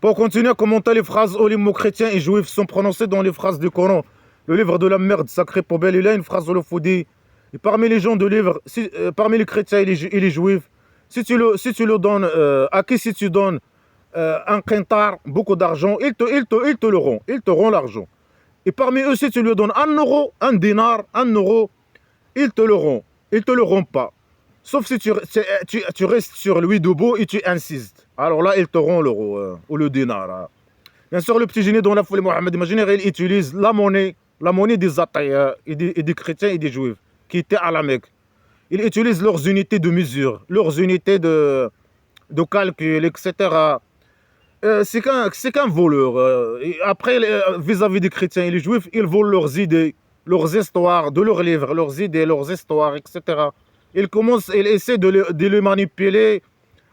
Pour continuer à commenter les phrases où les mots chrétiens et juifs sont prononcés dans les phrases du Coran, le livre de la merde sacré poubelle, il a une phrase où il faut dire, et parmi les gens de livre, parmi les chrétiens et les juifs, si tu le donnes, à qui si tu donnes un quintar, beaucoup d'argent, ils te le rendent, ils te rendent l'argent. Et parmi eux, si tu lui donnes 1 euro, un dinar, 1 euro, ils te le rendent, ils te le rendent pas. Sauf si tu restes sur lui debout et tu insistes. Alors là, ils te rend l'euro ou le dinar. Bien sûr, le petit génie dans la folie Mohammed imaginaire, il utilise la monnaie des athées et des chrétiens et des juifs qui étaient à la Mecque. Ils utilisent leurs unités de mesure, leurs unités de calcul, etc. C'est qu'un voleur. Et après, vis-à-vis des chrétiens et des juifs, ils volent leurs idées, leurs histoires, de leurs livres, leurs idées, leurs histoires, etc. Ils essaient de les manipuler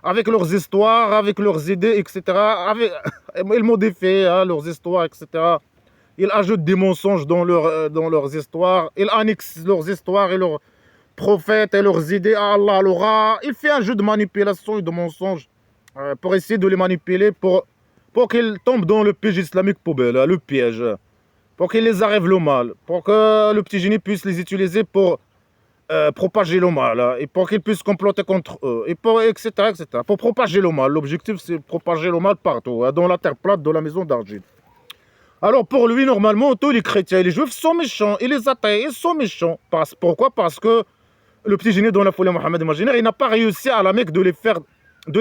avec leurs histoires, avec leurs idées, etc. Ils modifient leurs histoires, etc. Ils ajoutent des mensonges dans leurs histoires. Ils annexent leurs histoires et leurs prophètes et leurs idées à Allah, alors il fait un jeu de manipulation et de mensonges pour essayer de les manipuler pour qu'ils tombent dans le piège islamique poubelle, le piège, pour qu'ils les arrivent le mal, pour que le petit génie puisse les utiliser pour propager le mal, et pour qu'ils puissent comploter contre eux, et pour, etc., etc. Pour propager le mal. L'objectif, c'est propager le mal partout, dans la terre plate de la maison d'argile. Alors pour lui, normalement, tous les chrétiens et les juifs sont méchants, et les athées, ils sont méchants. Pourquoi? Parce que le petit génie dans la folie Mohammed imaginaire, il n'a pas réussi à la Mecque de les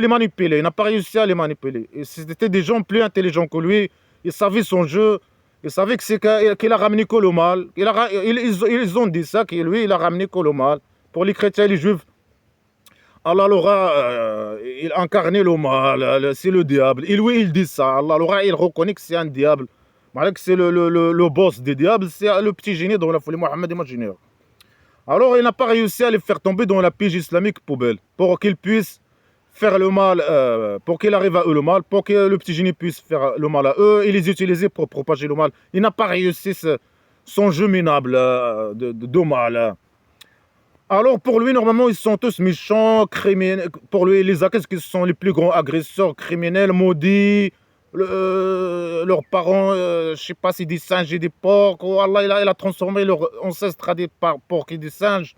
manipuler. Il n'a pas réussi à les manipuler. Et c'était des gens plus intelligents que lui. Ils savaient son jeu. Ils savaient qu'il a ramené que le mal. Ils ont dit ça, que lui, il a ramené que le mal. Pour les chrétiens et les juifs, Allah il incarnait le mal. C'est le diable. Et lui, il dit ça. Allah il reconnaît que c'est un diable. Malgré que c'est le boss des diables, c'est le petit génie dans la folie Mohammed imaginaire. Alors, il n'a pas réussi à les faire tomber dans la pige islamique poubelle pour qu'ils puissent faire le mal, pour qu'il arrive à eux le mal, pour que le petit génie puisse faire le mal à eux et les utiliser pour propager le mal. Il n'a pas réussi son jeu minable de mal. Alors, pour lui, normalement, ils sont tous méchants, criminels. Pour lui, les Akès qui sont les plus grands agresseurs, criminels, maudits. Leurs parents, je ne sais pas si des singes et des porcs. Oh Allah, il a transformé leurs ancêtres des porcs et des singes.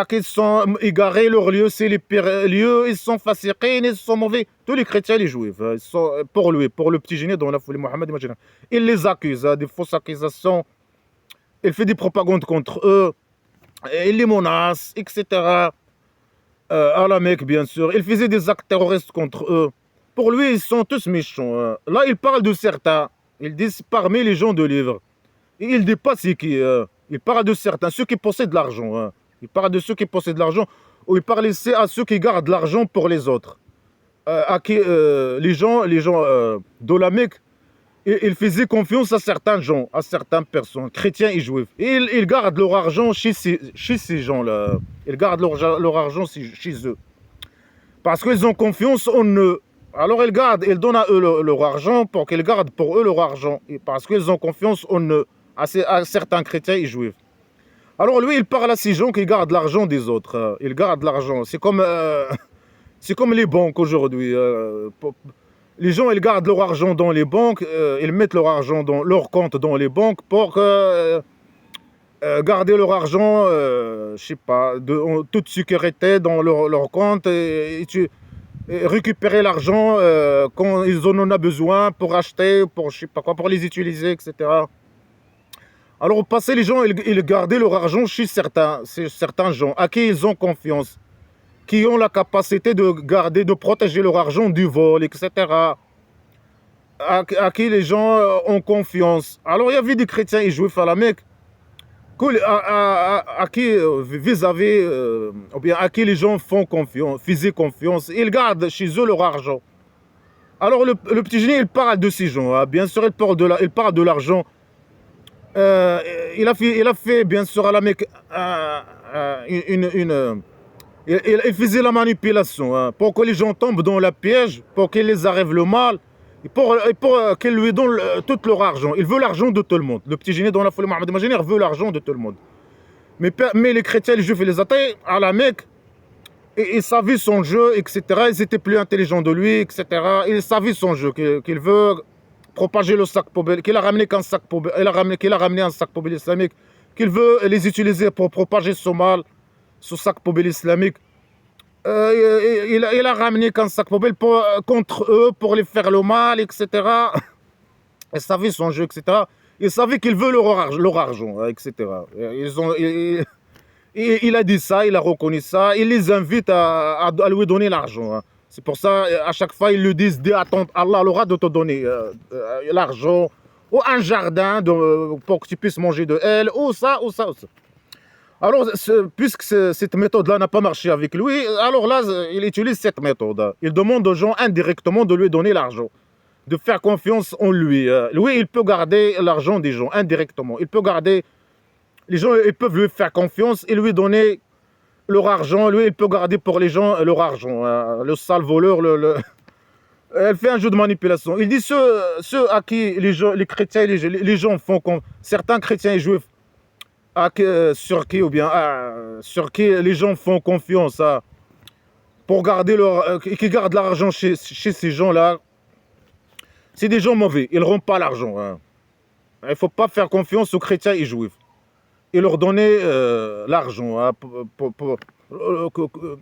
Qu'ils sont égarés, leurs lieux, c'est les pires lieux. Ils sont fasiqines, ils sont mauvais. Tous les chrétiens et les juifs, ils sont, pour lui, pour le petit génie dans la folie Mohammed, imagine. Il les accuse, des fausses accusations. Il fait des propagandes contre eux. Il les menace, etc. À la Mecque, bien sûr. Il faisait des actes terroristes contre eux. Pour lui, ils sont tous méchants. Là, il parle de certains. Il dit parmi les gens de livre. Et il ne dit pas c'est qui. Il parle de certains, ceux qui possèdent de l'argent. Il parle de ceux qui possèdent de l'argent. Ou il parle ici à ceux qui gardent l'argent pour les autres. À qui les gens de la Mecque, ils faisaient confiance à certains gens, à certaines personnes, chrétiens et juifs. Et ils gardent leur argent chez ces gens-là. Ils gardent leur argent chez eux. Parce qu'ils ont confiance en eux. Alors ils donnent à eux leur argent pour qu'ils gardent pour eux leur argent. Et parce qu'ils ont confiance en eux, à certains chrétiens et juifs. Alors lui, il parle à ces gens qui gardent l'argent des autres. Ils gardent l'argent. C'est comme les banques aujourd'hui. Les gens, ils gardent leur argent dans les banques. Ils mettent leur argent dans leur compte dans les banques pour garder leur argent, je sais pas, en toute sécurité dans leur compte. Et récupérer l'argent quand ils en ont besoin pour acheter, pour je sais pas quoi, pour les utiliser, etc. Alors au passé, les gens, ils gardaient leur argent chez certains gens à qui ils ont confiance, qui ont la capacité de garder, de protéger leur argent du vol, etc. À qui les gens ont confiance. Alors il y avait des chrétiens et juifs à la Mecque, à qui vis-à-vis, ou bien à qui les gens faisaient confiance, ils gardent chez eux leur argent. Alors le petit génie, il parle de ces gens, bien sûr, il parle de l'argent. Il a fait, bien sûr, à la Mecque, il faisait la manipulation, pour que les gens tombent dans le piège, pour qu'ils les arrivent le mal, et pour qu'ils lui donnent tout leur argent. Il veut l'argent de tout le monde. Le petit génie dans la folie Mohammed imaginaire veut l'argent de tout le monde. Mais les chrétiens, les juifs et les athées, à la Mecque, Et il savait son jeu, etc. Ils étaient plus intelligents de lui, etc. Il savait son jeu, qu'il veut propager le sac poubelle, qu'il a ramené qu'un sac poubelle, qu'il a ramené un sac poubelle islamique, qu'il veut les utiliser pour propager ce mal, ce sac poubelle islamique. Il a ramené qu'un sac poubelle contre eux, pour les faire le mal, etc. Il savait son jeu, etc. Il savait qu'il veut leur argent, etc. Il a dit ça, il a reconnu ça, il les invite à lui donner l'argent. Hein. C'est pour ça, à chaque fois, ils lui disent, dis, attends, Allah aura de te donner l'argent, ou un jardin pour que tu puisses manger de elle, ou ça, ou ça, ou ça. Alors, puisque cette méthode-là n'a pas marché avec lui, alors là, il utilise cette méthode. Il demande aux gens indirectement de lui donner l'argent, de faire confiance en lui. Lui, il peut garder l'argent des gens indirectement. Il peut garder... Les gens, ils peuvent lui faire confiance et lui donner leur argent. Lui, il peut garder pour les gens leur argent. Le sale voleur, elle fait un jeu de manipulation. Il dit ceux à qui les chrétiens et les gens font confiance, certains chrétiens et juifs, sur qui les gens font confiance pour garder qui gardent l'argent chez ces gens-là, c'est des gens mauvais. Ils ne rendent pas l'argent. Hein. Il ne faut pas faire confiance aux chrétiens et juifs. Et leur donner l'argent. Hein,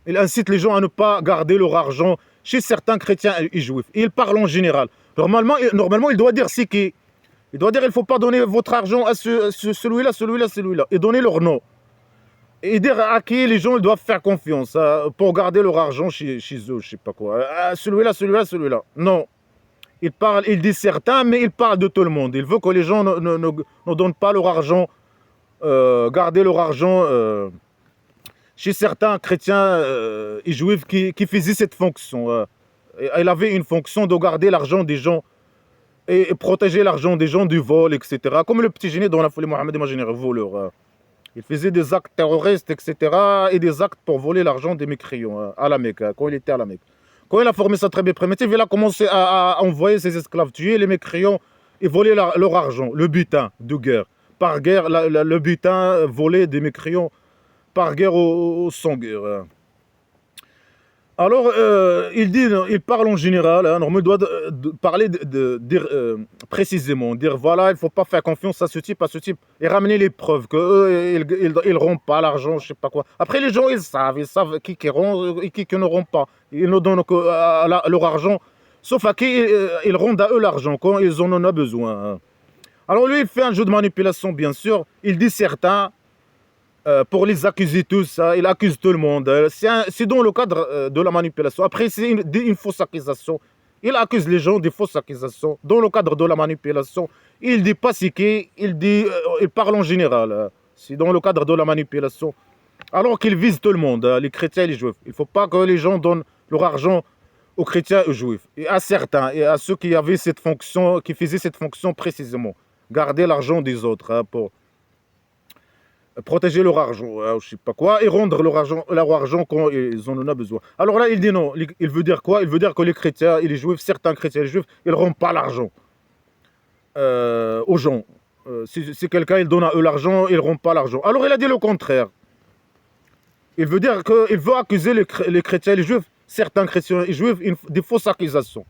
il incite les gens à ne pas garder leur argent chez certains chrétiens et juifs. Et il parle en général. Normalement, il doit dire c'est qui. Il doit dire il ne faut pas donner votre argent à celui-là, celui-là, celui-là. Et donner leur nom. Et dire à qui les gens ils doivent faire confiance pour garder leur argent chez eux, je ne sais pas quoi. Celui-là, celui-là, celui-là. Non. Il dit certains, mais il parle de tout le monde. Il veut que les gens ne donnent pas leur argent, garder leur argent chez certains chrétiens et juifs qui faisaient cette fonction. Il avait une fonction de garder l'argent des gens et protéger l'argent des gens du vol, etc. Comme le petit génie dans la folie Mohammed, imaginaire voleur. Il faisait des actes terroristes, etc. et des actes pour voler l'argent des mécréants à la Mecque, quand il était à la Mecque. Quand il a formé sa tribu primitive, il a commencé à envoyer ses esclaves tuer les mécréants et voler leur argent, le butin de guerre. Par guerre, le butin volé des mécréants par guerre au sans guerre. Alors, il parle en général, hein, il doit parler, dire précisément, dire voilà, il ne faut pas faire confiance à ce type, et ramener les preuves qu'eux, ils ne rendent pas l'argent, je ne sais pas quoi. Après, les gens, ils savent qui rend et qui ne rend pas. Ils ne donnent que leur argent, sauf à qui ils rendent à eux l'argent quand ils en ont besoin. Hein. Alors, lui, il fait un jeu de manipulation, bien sûr. Il dit certains. Pour les accuser tous, il accuse tout le monde. C'est dans le cadre de la manipulation. Après, c'est une fausse accusation. Il accuse les gens de fausses accusations. Dans le cadre de la manipulation, il dit pas c'est qui, il parle en général. C'est dans le cadre de la manipulation. Alors qu'il vise tout le monde, les chrétiens et les juifs. Il ne faut pas que les gens donnent leur argent aux chrétiens et aux juifs. Et à certains, et à ceux qui avaient cette fonction, qui faisaient cette fonction précisément. Garder l'argent des autres pour protéger leur argent, je ne sais pas quoi, et rendre leur argent quand ils en ont besoin. Alors là, il dit non. Il veut dire quoi? Il veut dire que les chrétiens et les juifs, certains chrétiens et les juifs, ils ne rendent pas l'argent aux gens. Si quelqu'un il donne à eux l'argent, ils ne rendent pas l'argent. Alors il a dit le contraire. Il veut dire qu'il veut accuser les chrétiens et les juifs, certains chrétiens et juifs, des fausses accusations.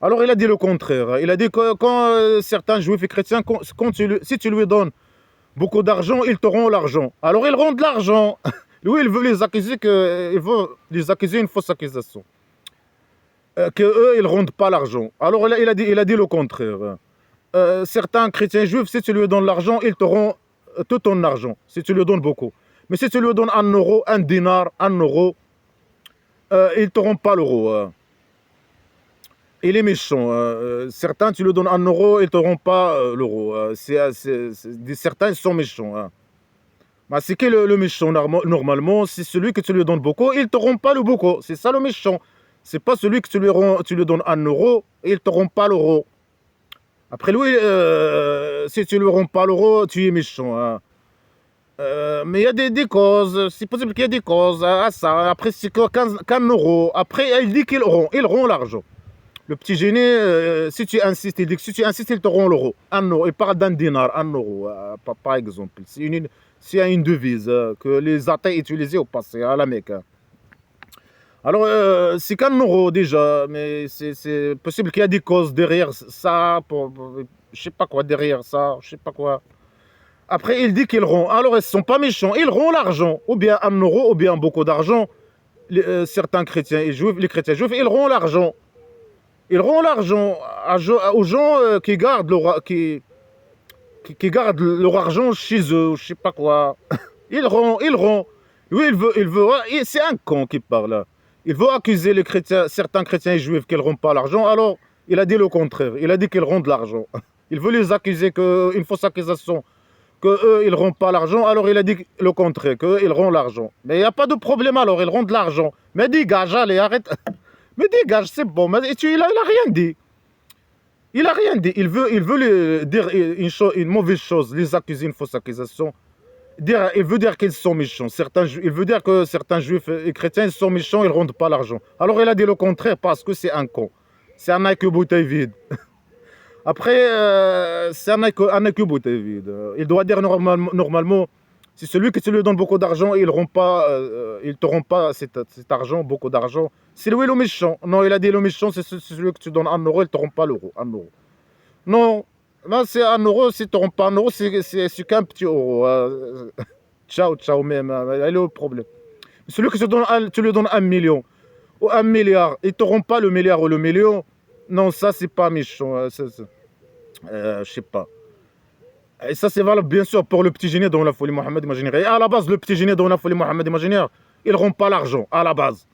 Alors il a dit le contraire. Il a dit que quand certains juifs et chrétiens, si tu lui donnes beaucoup d'argent, ils te rendent l'argent. Alors ils rendent l'argent. Lui, il veut les accuser une fausse accusation. Qu'eux, ils ne rendent pas l'argent. Alors il a dit le contraire. Certains chrétiens juifs, si tu lui donnes l'argent, ils te rendent tout ton argent, si tu lui donnes beaucoup. Mais si tu lui donnes 1 euro, 1 dinar, 1 euro, ils ne te rendent pas l'euro. Il est méchant. Certains, tu lui donnes 1 euro, ils ne te rendent pas l'euro. Certains, ils sont méchants. Hein. C'est qui le méchant normalement? C'est celui que tu lui donnes beaucoup, il ne te rend pas le beaucoup. C'est ça le méchant. C'est pas celui que tu lui donnes 1 euro, et il ne te rend pas l'euro. Après lui, si tu ne lui rends pas l'euro, tu es méchant. Hein. Mais il y a des causes. C'est possible qu'il y ait des causes à ça. Après, c'est qu'un euro. Après, il dit qu'il rend l'argent. Le petit génie, si tu insistes, il dit que si tu insistes, il te rend l'euro. 1 euro. Il parle d'un dinar, 1 euro, par exemple. C'est une devise que les athées utilisaient au passé, à la Mecque. Alors, c'est qu'un euro déjà, mais c'est possible qu'il y a des causes derrière ça, je sais pas quoi, derrière ça, je sais pas quoi. Après, il dit qu'ils rend. Alors, ils sont pas méchants, ils rendent l'argent, ou bien un euro, ou bien beaucoup d'argent. Certains chrétiens et juifs, les chrétiens juifs, ils rendent l'argent. Ils rendent l'argent aux gens qui gardent leur argent chez eux, je sais pas quoi. Il rend. Lui, ouais, c'est un con qui parle là. Il veut accuser les chrétiens, certains chrétiens et juifs qu'ils ne rendent pas l'argent, alors il a dit le contraire. Il a dit qu'ils rendent l'argent. Il veut les accuser une fausse accusation, qu'eux, ils ne rendent pas l'argent, alors il a dit le contraire, qu'eux, ils rendent l'argent. Mais il n'y a pas de problème alors, ils rendent l'argent. Mais dégage, allez, arrête. Mais dégage, c'est bon. Mais il a rien dit. Il a rien dit. Dire une mauvaise chose, les accuser une fausse accusation. Il veut dire qu'ils sont méchants. Il veut dire que certains juifs et chrétiens ils sont méchants, ils ne rendent pas l'argent. Alors il a dit le contraire parce que c'est un con. C'est un avec bouteille vide. Après, c'est un avec bouteille vide. Il doit dire normalement, si celui que tu lui donnes beaucoup d'argent, il ne te rend pas cet argent, beaucoup d'argent, c'est lui le méchant. Non, il a dit le méchant, c'est celui que tu donnes 1 euro, il ne te rend pas l'euro. 1 euro. Non, là c'est 1 euro, si tu ne te rends pas 1 euro, c'est qu'un petit euro. Ciao, ciao même, il est le problème. Celui que tu lui donnes 1 million ou 1 milliard, il ne te rend pas le milliard ou le million. Non, ça c'est pas méchant. Je sais pas. Et ça c'est valable bien sûr pour le petit génie dans la folie Mohammed imaginaire. Et à la base, le petit génie dans la folie Mohammed imaginaire, il ne rend pas l'argent à la base.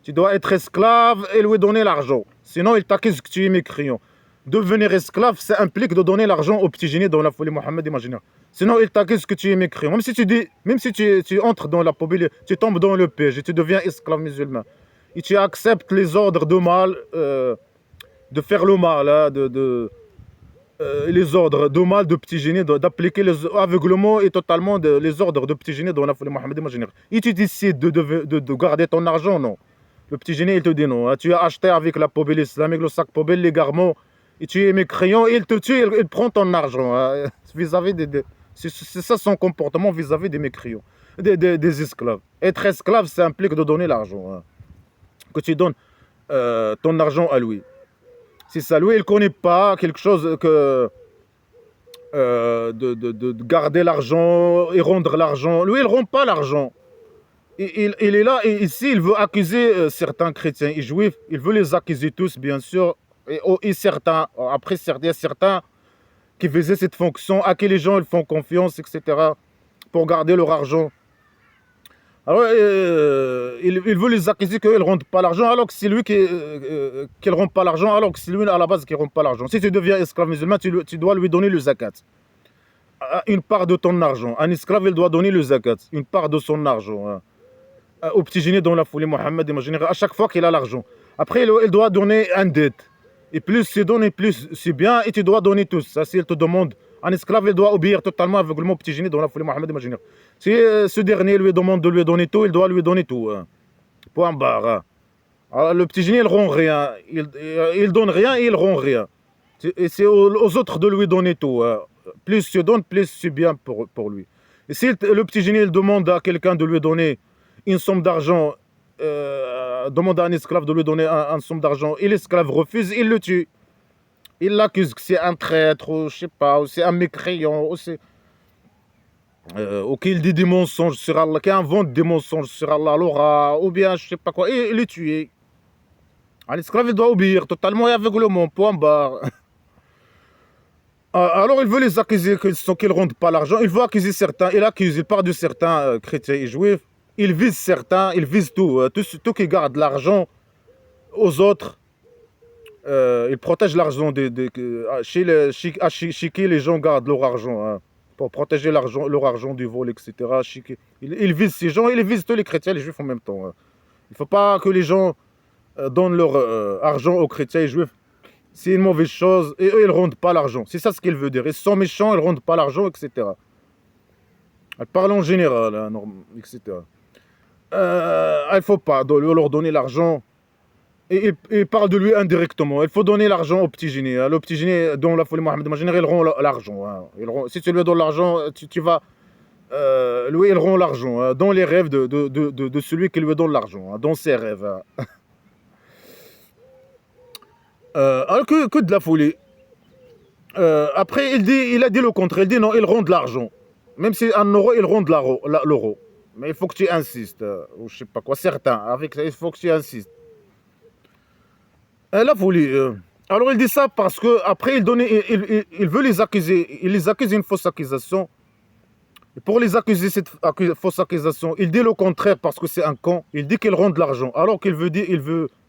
Tu dois être esclave et lui donner l'argent. Sinon, il t'accuse que tu es mécréant. Devenir esclave, ça implique de donner l'argent au petit génie dans la folie Mohammed imaginaire. Sinon, il t'accuse que tu es mécréant. Même si tu entres dans la poubelle, tu tombes dans le piège et tu deviens esclave musulman. Et tu acceptes les ordres de mal, de faire le mal, hein, les ordres de mal de petit génie, d'appliquer aveuglement et totalement les ordres de petit génie dans la folie Mohammed imaginaire. Et tu décides de garder ton argent, non. Le petit génie, il te dit non. Tu as acheté avec la poubelle islamique, le sac poubelle, les garments, et tu es mécréant, et il te tue, il prend ton argent. Vis-à-vis c'est ça son comportement vis-à-vis des mécréants, des esclaves. Être esclave, ça implique de donner l'argent. Que tu donnes ton argent à lui. C'est ça. Lui, il ne connaît pas quelque chose que de garder l'argent et rendre l'argent. Lui, il ne rend pas l'argent. Il est là, et ici, il veut accuser certains chrétiens et juifs. Il veut les accuser tous, bien sûr. Et certains, après, il y a certains qui faisaient cette fonction, à qui les gens ils font confiance, etc., pour garder leur argent. Alors, il veut les accuser qu'ils ne rendent pas l'argent, alors que c'est lui qui ne rend pas l'argent, alors que c'est lui, à la base, qui ne rend pas l'argent. Si tu deviens esclave musulman, tu dois lui donner le zakat. Une part de ton argent. Un esclave, il doit donner le zakat. Une part de son argent. Au petit génie dans la folie Mohammed imaginaire, à chaque fois qu'il a l'argent. Après, il doit donner un dette. Et plus c'est donné, plus c'est bien, et tu dois donner tout. Ça, s'il te demande, un esclave, il doit obéir totalement aveuglement au petit génie dans la folie Mohammed imaginaire. Si ce dernier lui demande de lui donner tout, il doit lui donner tout. Point barre. Alors, le petit génie, il rend rien. Il donne rien et il rend rien. Et c'est aux autres de lui donner tout. Plus tu donnes, plus c'est bien pour lui. Et si le petit génie, il demande à quelqu'un de lui donner une somme d'argent, demande à un esclave de lui donner une somme d'argent, et l'esclave refuse, il le tue. Il l'accuse que c'est un traître, ou je sais pas, ou c'est un mécréant, ou qu'il dit des mensonges sur Allah, qu'il invente des mensonges sur Allah, ou bien je sais pas quoi, et il le tue. Un esclave, il doit obéir totalement et aveuglement, point barre. Alors il veut les accuser qu'ils ne rendent pas l'argent, il veut accuser certains, il part de certains chrétiens et juifs. Il vise certains, il vise tout qui garde l'argent aux autres. Il protège l'argent chez qui les gens gardent leur argent, pour protéger leur argent du vol, etc. Il vise ces gens, il vise tous les chrétiens et les juifs en même temps. Il ne faut pas que les gens donnent leur argent aux chrétiens et juifs. C'est une mauvaise chose, et eux, ils ne rendent pas l'argent. C'est ça ce qu'il veut dire. Ils sont méchants, ils ne rendent pas l'argent, etc. Elle parle en général, etc. Il ne faut pas leur donner l'argent. Et il parle de lui indirectement. Il faut donner l'argent au petit génie. Le petit génie, dont la folie Mohammed imaginaire, il rend l'argent. Si tu lui donnes l'argent, tu vas lui, il rend l'argent dans les rêves de celui qui lui donne l'argent, dans ses rêves. Alors que de la folie. Après, il a dit le contraire. Il dit non, il rend de l'argent. Même si 1 euro, il rend de l'euro. Mais il faut que tu insistes. Ou je sais pas quoi, certains. Avec ça, il faut que tu insistes. La folie. Alors il dit ça parce que après il veut les accuser. Il les accuse d'une fausse accusation. Et pour les accuser cette fausse accusation, il dit le contraire parce que c'est un con. Il dit qu'ils rendent de l'argent. Alors qu'il veut dire,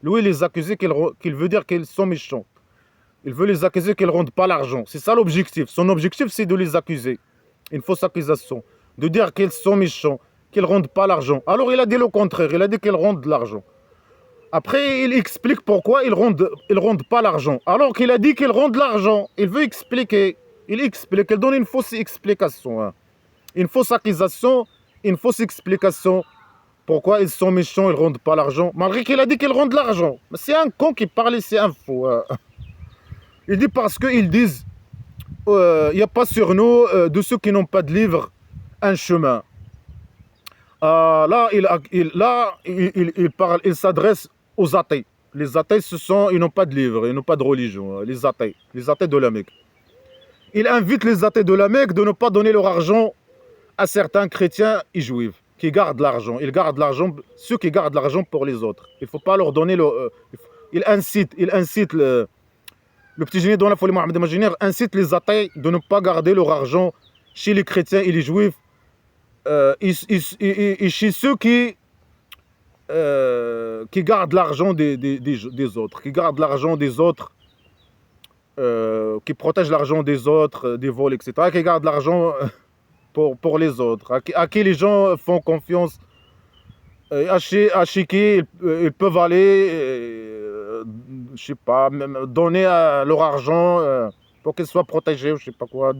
lui les accuser qu'il veut dire qu'ils sont méchants. Il veut les accuser qu'ils ne rendent pas l'argent. C'est ça l'objectif. Son objectif, c'est de les accuser. Une fausse accusation. De dire qu'ils sont méchants, qu'ils ne rendent pas l'argent. Alors il a dit le contraire. Il a dit qu'ils rendent de l'argent. Après, il explique pourquoi ils rendent pas l'argent. Alors qu'il a dit qu'ils rendent l'argent. Il veut expliquer. Il explique. Il donne une fausse explication. Une fausse accusation. Une fausse explication. Pourquoi ils sont méchants, ils ne rendent pas l'argent. Malgré qu'il a dit qu'ils rendent l'argent. C'est un con qui parle, c'est un faux. Il dit parce qu'ils disent il n'y a pas sur nous, de ceux qui n'ont pas de livre, un chemin. Là, il parle, il s'adresse aux athées. Les athées, ils n'ont pas de livre, ils n'ont pas de religion. Les athées de la Mecque. Il invite les athées de la Mecque de ne pas donner leur argent à certains chrétiens et juifs qui gardent l'argent. Ils gardent l'argent, ceux qui gardent l'argent pour les autres. Il ne faut pas leur donner il incite le petit génie dans la folie Mohamed imaginaire incite les athées de ne pas garder leur argent chez les chrétiens et les juifs et chez ceux qui gardent l'argent des autres, qui gardent l'argent des autres, qui protègent l'argent des autres, des vols, etc., qui gardent l'argent pour les autres, à qui les gens font confiance, à chez qui ils peuvent aller, je sais pas, même donner leur argent pour qu'ils soient protégés, je sais pas quoi.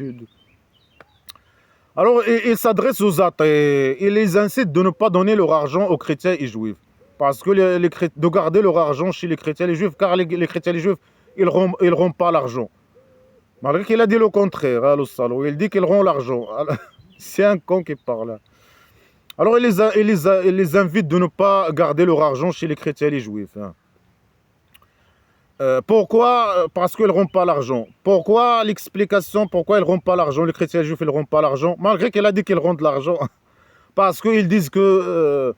Alors, il s'adresse aux athées, il les incite de ne pas donner leur argent aux chrétiens et juifs, parce que de garder leur argent chez les chrétiens et les juifs, car les chrétiens et les juifs, ils rendent pas l'argent. Malgré qu'il a dit le contraire, hein, le salaud, il dit qu'ils rendent l'argent. C'est un con qui parle. Alors, il les invite de ne pas garder leur argent chez les chrétiens et les juifs. Hein. Pourquoi? Parce qu'ils ne rendent pas l'argent. Pourquoi l'explication? Pourquoi ils ne rendent pas l'argent? Les chrétiens et les juifs, ils ne rendent pas l'argent. Malgré qu'il a dit qu'ils rendent l'argent. Parce qu'ils disent que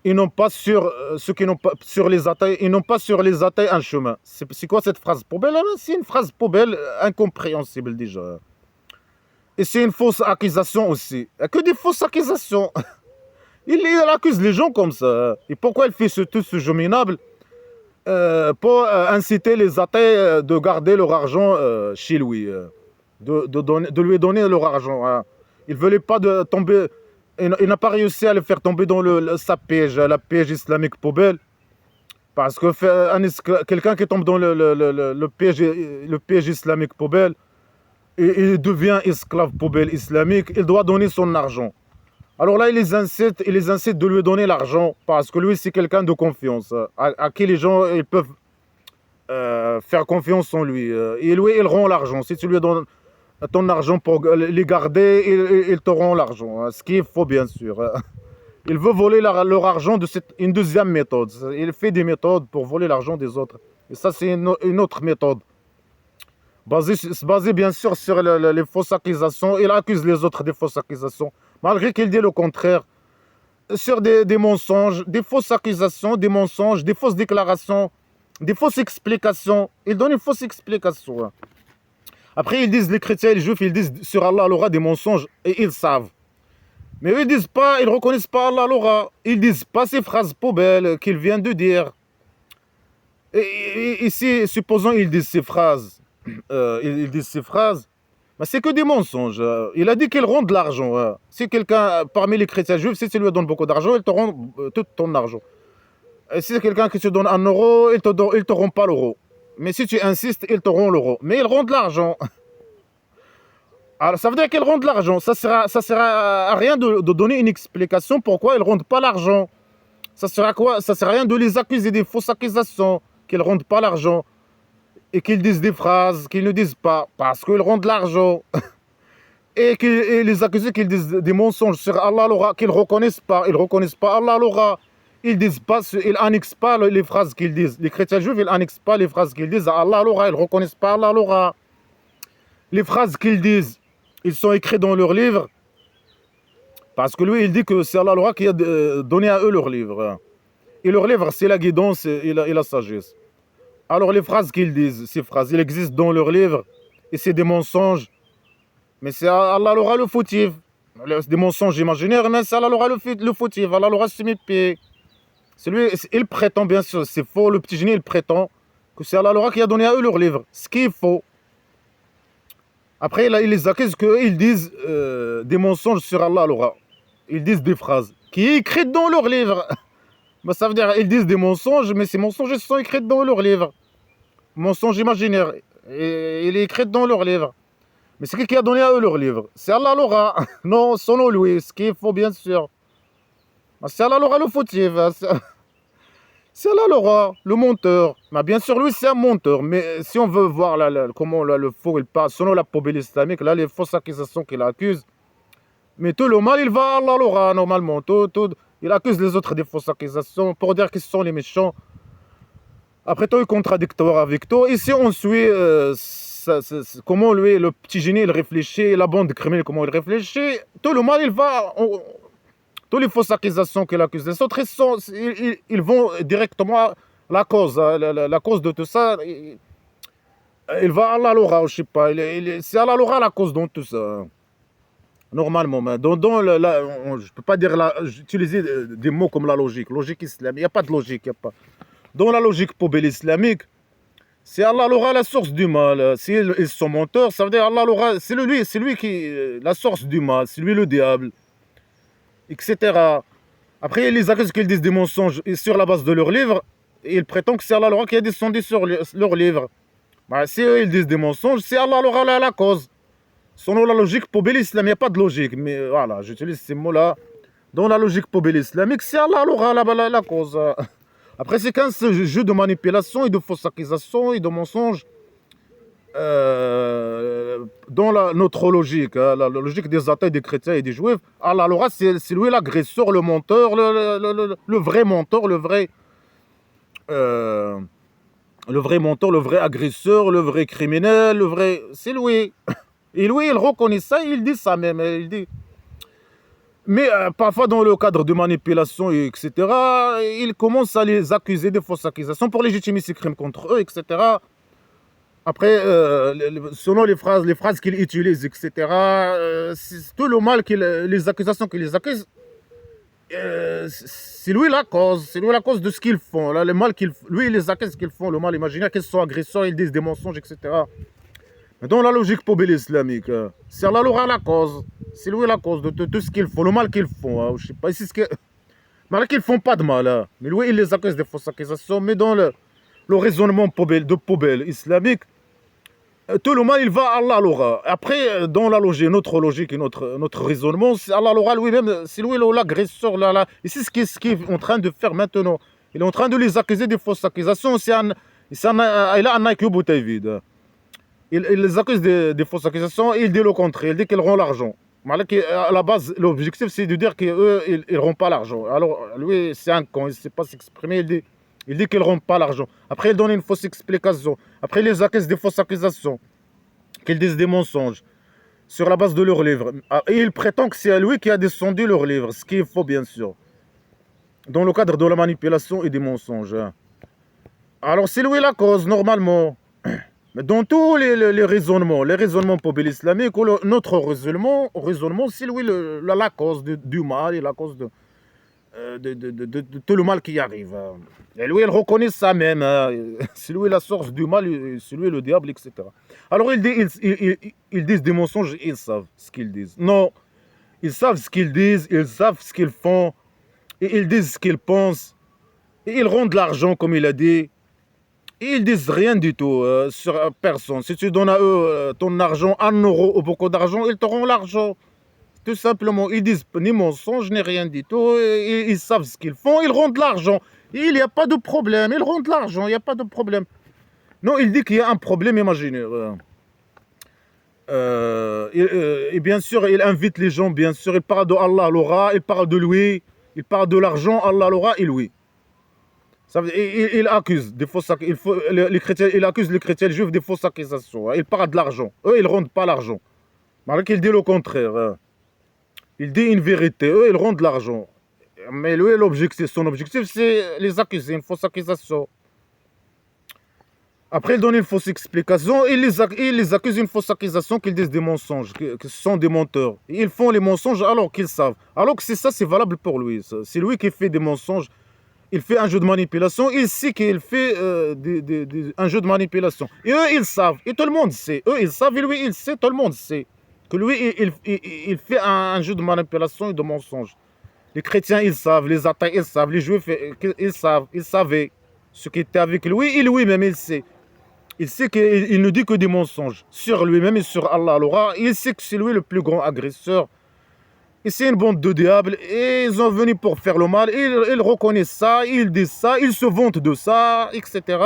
ils n'ont pas sur ceux qui n'ont pas sur les athées, ils n'ont pas sur les athées un chemin. C'est quoi cette phrase poubelle? C'est une phrase poubelle incompréhensible déjà. Et c'est une fausse accusation aussi. Que des fausses accusations. Il accuse les gens comme ça. Et pourquoi il fait tout ce jeu minable? Pour inciter les athées de garder leur argent chez lui, de lui donner leur argent. Hein. Il ne voulait pas tomber, il n'a pas réussi à le faire tomber dans sa piège, la piège islamique poubelle. Parce que quelqu'un qui tombe dans le piège islamique poubelle, et il devient esclave poubelle islamique, il doit donner son argent. Alors là, il les incite de lui donner l'argent parce que lui, c'est quelqu'un de confiance, à qui les gens ils peuvent faire confiance en lui. Et lui, il rend l'argent. Si tu lui donnes ton argent pour les garder, il te rend l'argent. Ce qui est faux, bien sûr. Il veut voler leur argent de une deuxième méthode. Il fait des méthodes pour voler l'argent des autres. Et ça, c'est une autre méthode. Basée bien sûr sur les fausses accusations. Il accuse les autres des fausses accusations. Malgré qu'il dit le contraire, sur des mensonges, des fausses accusations, des mensonges, des fausses déclarations, des fausses explications. Il donne une fausse explication. Après, ils disent, les chrétiens et les juifs, ils disent sur Allah l'aura des mensonges et ils savent. Mais eux, ils disent pas, ils reconnaissent pas Allah l'aura. Ils disent pas ces phrases poubelles qu'il vient de dire. Et ici, supposons ils disent ces phrases, mais c'est que des mensonges. Il a dit qu'il rend de l'argent. Si quelqu'un, parmi les chrétiens juifs, si tu lui donnes beaucoup d'argent, il te rend tout ton argent. Et si c'est quelqu'un qui te donne 1 euro, il te rend pas l'euro. Mais si tu insistes, il te rend l'euro. Mais il rend de l'argent. Alors ça veut dire qu'il rend de l'argent. Ça sert à rien de donner une explication pourquoi ils ne rendent pas l'argent. Ça sert à quoi? Ça sert à rien de les accuser des fausses accusations, qu'ils ne rendent pas l'argent. Et qu'ils disent des phrases qu'ils ne disent pas, parce qu'ils rendent de l'argent. et les accusés qu'ils disent des mensonges sur Allah l'aura, qu'ils ne reconnaissent pas Allah l'aura. Ils disent pas, ils annexent pas les phrases qu'ils disent. Les chrétiens juifs, ils annexent pas les phrases qu'ils disent à Allah l'aura. Ils ne reconnaissent pas Allah l'aura. Les phrases qu'ils disent, ils sont écrits dans leur livre. Parce que lui, il dit que c'est Allah l'aura qui a donné à eux leur livre. Et leur livre, c'est la guidance et la sagesse. Alors les phrases qu'ils disent, ces phrases, elles existent dans leur livre. Et c'est des mensonges. Mais c'est Allah l'aura le fautif. C'est des mensonges imaginaires, mais c'est Allah l'aura le fautif. Allah l'aura semi-pied. Il prétend, bien sûr, c'est faux, le petit génie, il prétend que c'est Allah l'aura qui a donné à eux leur livre. Ce qui est faux. Après, là, il les accuse qu'ils disent des mensonges sur Allah l'aura. Ils disent des phrases qui sont écrites dans leur livre. Ben, ça veut dire qu'ils disent des mensonges, mais ces mensonges sont écrits dans leur livre. Mensonges imaginaires. Et il est écrit dans leur livre. Mais c'est qui a donné à eux leur livre? C'est Allah l'aura. Non, selon lui, ce qui est faux, bien sûr. C'est Allah l'aura le fautif. C'est Allah l'aura, le menteur. Mais bien sûr, lui, c'est un menteur. Mais si on veut voir comment le faux, il parle, selon la poubelle islamique, là, les fausses accusations qu'il accuse. Mais tout le mal, il va à Allah l'aura, normalement. Il accuse les autres des fausses accusations pour dire qu'ils sont les méchants. Après, tout est contradictoire avec toi. Ici, on suit comment lui, le petit génie, il réfléchit, la bande criminelle, comment il réfléchit. Tout le mal, il va... Toutes les fausses accusations qu'il accuse les autres, ils vont directement à la cause. La cause de tout ça, il va à Allah l'aura, je sais pas. C'est Allah l'aura la cause dans tout ça. Normalement, mais je ne peux pas dire utiliser des mots comme la logique. Logique islamique, il n'y a pas de logique. Y a pas. Dans la logique poubelle islamique, c'est Allah l'aura la source du mal. S'ils sont menteurs, ça veut dire Allah l'aura, c'est lui qui la source du mal, c'est lui le diable, etc. Après, ils accusent qu'ils disent des mensonges sur la base de leur livre, et ils prétendent que c'est Allah l'aura qui a descendu sur leur livre. Bah, si eux, ils disent des mensonges, c'est Allah l'aura la cause. Selon la logique poubelle islamique, il n'y a pas de logique, mais voilà, j'utilise ces mots-là. Dans la logique poubelle islamique, c'est Allah l'aura la cause. Après, c'est qu'un jeu de manipulation et de fausses accusations et de mensonges dans notre logique, la logique des athées, des chrétiens et des juifs. Allah l'aura, c'est lui l'agresseur, le menteur, le vrai menteur, le vrai menteur, le vrai agresseur, le vrai criminel, c'est lui. Et lui, il reconnaît ça, il dit ça même. Il dit... Mais parfois, dans le cadre de manipulation, etc., il commence à les accuser de fausses accusations pour légitimer ses crimes contre eux, etc. Après, selon les phrases qu'il utilise, etc., c'est tout le mal, les accusations qu'il les accuse, c'est lui la cause. C'est lui la cause de ce qu'ils font. Là, le mal lui, il les accuse qu'ils font, le mal imaginaire, qu'ils sont agresseurs, ils disent des mensonges, etc. Dans la logique poubelle islamique, c'est Allah l'aura la cause. C'est lui la cause de tout ce qu'ils font, le mal qu'ils font. Hein, je sais pas, c'est ce que... Malgré qu'ils font pas de mal. Hein. Mais lui, il les accuse des fausses accusations. Mais dans le raisonnement de poubelle islamique, tout le mal, il va à Allah l'aura. Après, dans la logique, notre logique et notre raisonnement, c'est Allah l'aura lui-même, c'est lui l'agresseur. Et c'est ce qu'il est en train de faire maintenant. Il est en train de les accuser des fausses accusations. Il a un IQ bouteille vide. Il les accuse des fausses accusations et il dit le contraire. Il dit qu'ils rendent l'argent. À la base, l'objectif, c'est de dire qu'eux, ils ne rendent pas l'argent. Alors, lui, c'est un con, il ne sait pas s'exprimer. Il dit qu'ils ne rendent pas l'argent. Après, il donne une fausse explication. Après, il les accuse des fausses accusations. Qu'ils disent des mensonges sur la base de leur livre. Et il prétend que c'est lui qui a descendu leur livre, ce qui est faux, bien sûr. Dans le cadre de la manipulation et des mensonges. Alors, c'est lui la cause, normalement. Mais dans tous les raisonnements poubelle islamique, notre raisonnement, c'est lui la cause du mal et la cause de tout le mal qui arrive. Et lui, il reconnaît ça même. C'est lui la source du mal, c'est lui le diable, etc. Alors, ils disent des mensonges, ils savent ce qu'ils disent. Non, ils savent ce qu'ils disent, ils savent ce qu'ils font, et ils disent ce qu'ils pensent, et ils rendent l'argent, comme il a dit. Ils disent rien du tout sur personne. Si tu donnes à eux ton argent, 1 euro ou beaucoup d'argent, ils te rendent l'argent. Tout simplement, ils disent ni mensonge, ni rien du tout. Ils savent ce qu'ils font, ils rendent l'argent. Il n'y a pas de problème, ils rendent l'argent, il n'y a pas de problème. Non, il dit qu'il y a un problème imaginaire. Et bien sûr, il invite les gens, bien sûr, il parle de Allah, l'aura, il parle de lui, il parle de l'argent, Allah, l'aura et lui. Il accuse des fausses les chrétiens, il accuse les chrétiens juifs des fausses accusations, hein. Il parle de l'argent. Eux, ils ne rendent pas l'argent. Malgré qu'il dit le contraire, hein. Il dit une vérité. Eux, ils rendent l'argent. Mais lui, son objectif, c'est les accuser, une fausse accusation. Après, il donne une fausse explication. Il les accuse d'une fausse accusation qu'ils disent des mensonges, que ce sont des menteurs. Ils font les mensonges alors qu'ils savent. Alors que c'est valable pour lui. C'est lui qui fait des mensonges. Il fait un jeu de manipulation. Il sait qu'il fait un jeu de manipulation. Et eux, ils savent. Et tout le monde sait. Eux, ils savent. Et lui, il sait. Tout le monde sait. Que lui, il fait un jeu de manipulation et de mensonges. Les chrétiens, ils savent. Les athées, ils savent. Les juifs, ils savent. Ils savaient. Ceux qui étaient avec lui, et lui-même, il sait. Il sait qu'il ne dit que des mensonges sur lui-même et sur Allah. Alors, il sait que c'est lui le plus grand agresseur. Et c'est une bande de diables. Et ils sont venus pour faire le mal. Ils reconnaissent ça, ils disent ça, ils se vantent de ça, etc.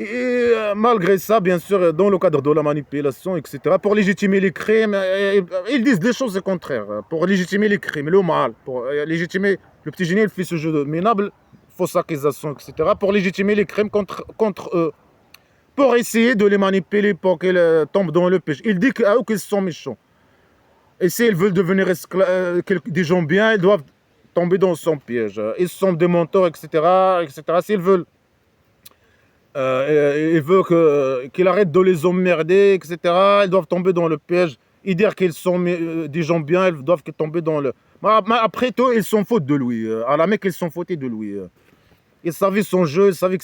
Et malgré ça, bien sûr, dans le cadre de la manipulation, etc., pour légitimer les crimes, ils disent des choses contraires. Pour légitimer les crimes, le mal, pour légitimer... Le petit génie, il fait ce jeu de minable, fausse accusation, etc., pour légitimer les crimes contre eux. Pour essayer de les manipuler, pour qu'ils tombent dans le péché. Il dit qu'à eux qu'ils sont méchants. Et s'ils veulent devenir des gens bien, ils doivent tomber dans son piège. Ils sont des menteurs, etc., etc. S'ils veulent, il veut qu'il arrête de les emmerder, etc., ils doivent tomber dans le piège. Et dire qu'ils sont des gens bien, ils doivent tomber dans le... Mais après tout, ils sont fautes de lui. À la Mecque, ils sont fautés de lui. Ils savaient son jeu, ils savaient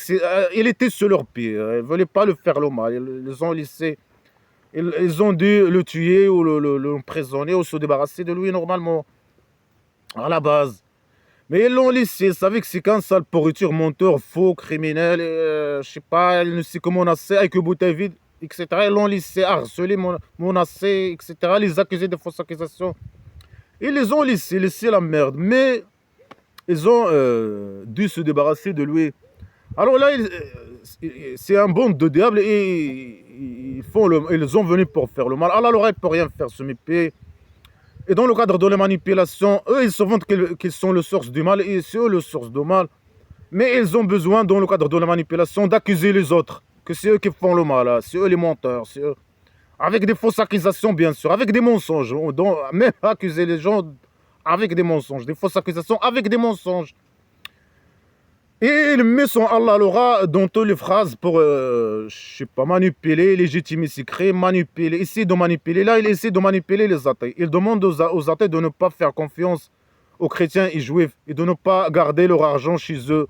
il était sur leurs pieds. Ils ne voulaient pas le faire le mal. Ils ont laissé... Ils ont dû le tuer ou l'emprisonner ou se débarrasser de lui normalement, à la base. Mais ils l'ont laissé. Ils savaient que c'est qu'un sale pourriture, menteur, faux, criminel, je sais pas, il ne sait que menacer avec une bouteille vide, etc. Ils l'ont laissé harceler, menacer, etc. Les accuser de fausses accusations. Ils les ont laissé la merde. Mais ils ont dû se débarrasser de lui. Alors là, c'est un bande de diables et ils sont venus pour faire le mal. Allah leur ne peut rien faire, se mépier. Et dans le cadre de la manipulation, eux, ils se vantent qu'ils sont le source du mal et c'est eux le source du mal. Mais ils ont besoin, dans le cadre de la manipulation, d'accuser les autres, que c'est eux qui font le mal, c'est eux les menteurs, c'est eux. Avec des fausses accusations, bien sûr, avec des mensonges. Même accuser les gens avec des mensonges, des fausses accusations avec des mensonges. Et il met son Allah l'aura dans toutes les phrases pour, je sais pas, manipuler, légitimer ses crimes, manipuler, essayer de manipuler. Là, il essaie de manipuler les athées. Il demande aux athées de ne pas faire confiance aux chrétiens et juifs et de ne pas garder leur argent chez eux.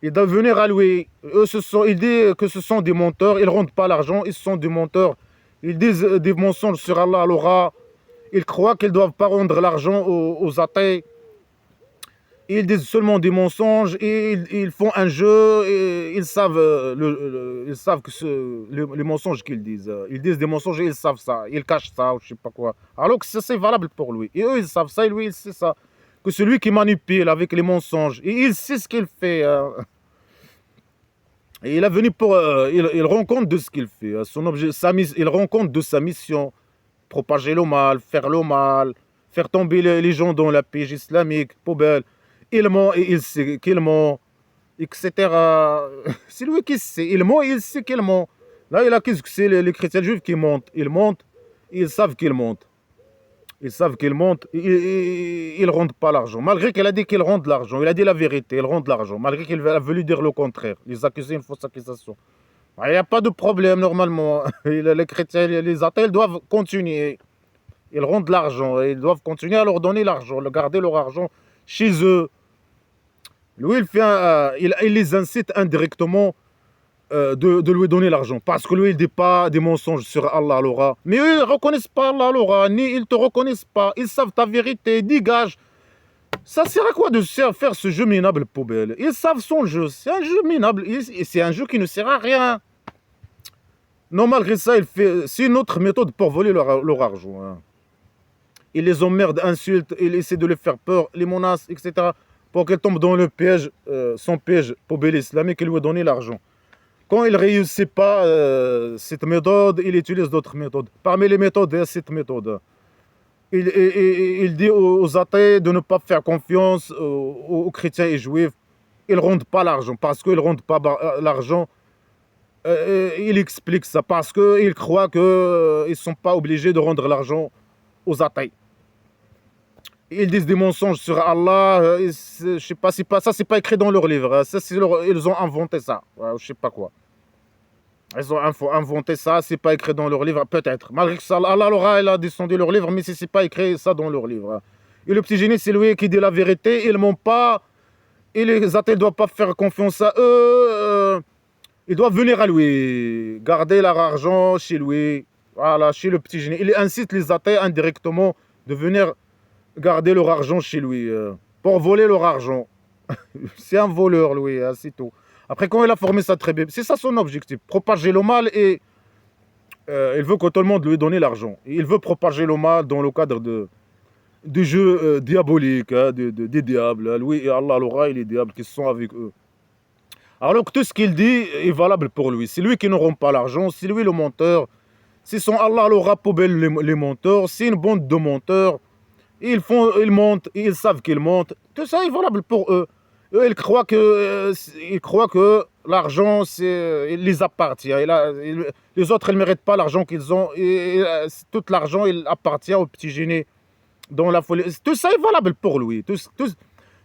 Et de venir à lui. Il dit que ce sont des menteurs, ils ne rendent pas l'argent, ils sont des menteurs. Ils disent des mensonges sur Allah l'aura. Ils croient qu'ils ne doivent pas rendre l'argent aux athées. Ils disent seulement des mensonges et ils font un jeu et ils savent, ils savent que les mensonges qu'ils disent. Ils disent des mensonges et ils savent ça. Ils cachent ça ou je sais pas quoi. Alors que c'est valable pour lui. Et eux, ils savent ça et lui, il sait ça. Que celui qui manipule avec les mensonges, et il sait ce qu'il fait. Et il est venu pour... il rend compte de ce qu'il fait. Son objet, il rend compte de sa mission. Propager le mal, faire tomber les gens dans la pige islamique, poubelle. Il ment et il sait qu'il ment, etc. C'est lui qui sait. Il ment et il sait qu'il ment. Là, il accuse que c'est les chrétiens juifs qui mentent. Ils mentent et ils savent qu'ils mentent. Ils savent qu'ils mentent et ils ne rendent pas l'argent. Malgré qu'il a dit qu'ils rendent l'argent. Il a dit la vérité, ils rendent l'argent. Malgré qu'il a voulu dire le contraire. Les accuser une fausse accusation. Il n'y a pas de problème normalement. Les chrétiens, les athées, ils doivent continuer. Ils rendent l'argent. Ils doivent continuer à leur donner l'argent, garder leur argent chez eux. Lui, il les incite indirectement de lui donner l'argent. Parce que lui, il ne dit pas des mensonges sur Allah l'aura. Mais eux, ils ne reconnaissent pas Allah l'aura, ni ils ne te reconnaissent pas. Ils savent ta vérité, dégage. Ça sert à quoi de faire ce jeu minable, poubelle? Ils savent son jeu. C'est un jeu minable. C'est un jeu qui ne sert à rien. Non, malgré ça, c'est une autre méthode pour voler leur argent. Hein. Il les emmerde, insulte, il essaie de les faire peur, les menace, etc. Pour qu'elles tombent dans le piège, son piège poubelle islamique et lui donner l'argent. Quand il ne réussit pas cette méthode, il utilise d'autres méthodes. Parmi les méthodes, il y a cette méthode. Il dit aux athées de ne pas faire confiance aux chrétiens et juifs. Ils ne rendent pas l'argent. Parce qu'ils ne rendent pas l'argent, il explique ça. Parce qu'ils croient qu'ils ne sont pas obligés de rendre l'argent aux athées. Ils disent des mensonges sur Allah. Je sais pas, ça, c'est pas écrit dans leur livre. Ça, ils ont inventé ça. Ouais, je sais pas quoi. Ils ont inventé ça, c'est pas écrit dans leur livre, peut-être. Malgré que ça, Allah il a descendu leur livre, mais c'est pas écrit ça dans leur livre. Et le petit génie, c'est lui qui dit la vérité. Ils m'ont pas. Et les athées ne doivent pas faire confiance à eux. Ils doivent venir à lui, garder leur argent chez lui. Voilà, chez le petit génie. Il incite les athées indirectement de venir garder leur argent chez lui, pour voler leur argent. C'est un voleur, lui, c'est tout. Après, quand il a formé sa tribu, c'est ça son objectif, propager le mal et il veut que tout le monde lui donne l'argent. Il veut propager le mal dans le cadre du jeu diabolique, des diables. Lui et Allah, l'aura et les diables qui sont avec eux. Alors que tout ce qu'il dit est valable pour lui. C'est lui qui ne rend pas l'argent, c'est lui le menteur. C'est son Allah, l'aura poubelle les menteurs, c'est une bande de menteurs. Ils montent, ils savent qu'ils montent. Tout ça est valable pour eux. Eux, ils croient que l'argent, il les appartient. Les autres, ils ne méritent pas l'argent qu'ils ont. Tout l'argent, il appartient au petit génie dans la folie. Tout ça est valable pour lui.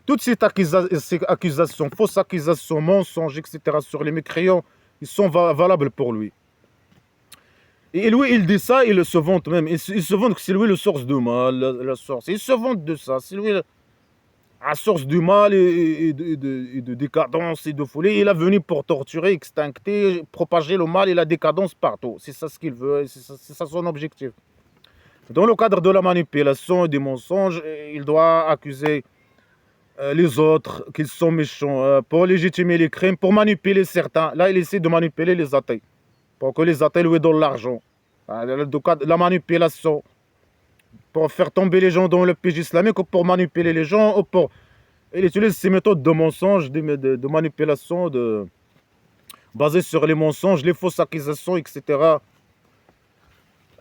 Toutes ces accusations, fausses accusations, mensonges, etc. sur les mécréants, ils sont valables pour lui. Et lui, il dit ça, il se vante même. Il se vante que c'est lui le source du mal, la source. Il se vante de ça. C'est lui la source du mal et de décadence et de folie. Il est venu pour torturer, extincter, propager le mal et la décadence partout. C'est ça ce qu'il veut, c'est ça son objectif. Dans le cadre de la manipulation et des mensonges, il doit accuser les autres qu'ils sont méchants pour légitimer les crimes, pour manipuler certains. Là, il essaie de manipuler les athées. Pour que les athées lui donnent l'argent. La manipulation. Pour faire tomber les gens dans le piège islamique, ou pour manipuler les gens, ou pour... Il utilise ces méthodes de mensonge, de manipulation, basées sur les mensonges, les fausses accusations, etc.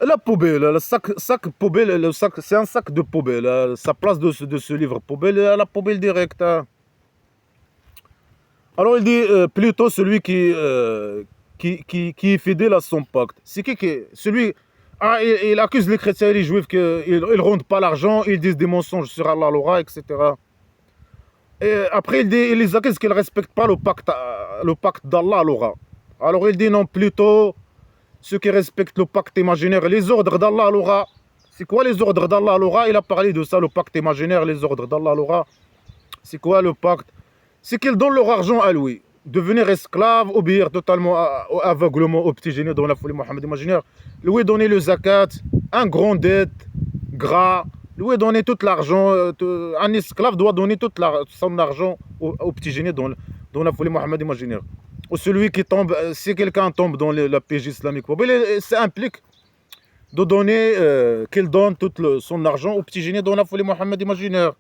La poubelle, le sac poubelle, c'est un sac de poubelle. Sa place de ce livre poubelle, la poubelle directe. Alors il dit plutôt celui qui est fidèle à son pacte. C'est qui celui... il accuse les chrétiens et les juifs qu'ils ne rendent pas l'argent, ils disent des mensonges sur Allah, l'aura, etc. Et après, il les accuse qu'ils ne respectent pas le pacte d'Allah, l'aura. Alors il dit non, plutôt ceux qui respectent le pacte imaginaire, les ordres d'Allah, l'aura. C'est quoi les ordres d'Allah, l'aura? Il a parlé de ça, le pacte imaginaire, les ordres d'Allah, l'aura. C'est quoi le pacte? C'est qu'ils donnent leur argent à lui. Devenir esclave, obéir totalement aveuglement au petit génie dans la folie Mohammed imaginaire, lui donner le zakat, un grand dette, gras, lui donner tout l'argent. Un esclave doit donner tout son argent au petit génie dans la folie Mohammed imaginaire. Ou celui qui tombe, si quelqu'un tombe dans la PJ islamique, ça implique de donner, qu'il donne tout son argent au petit génie dans la folie Mohammed imaginaire.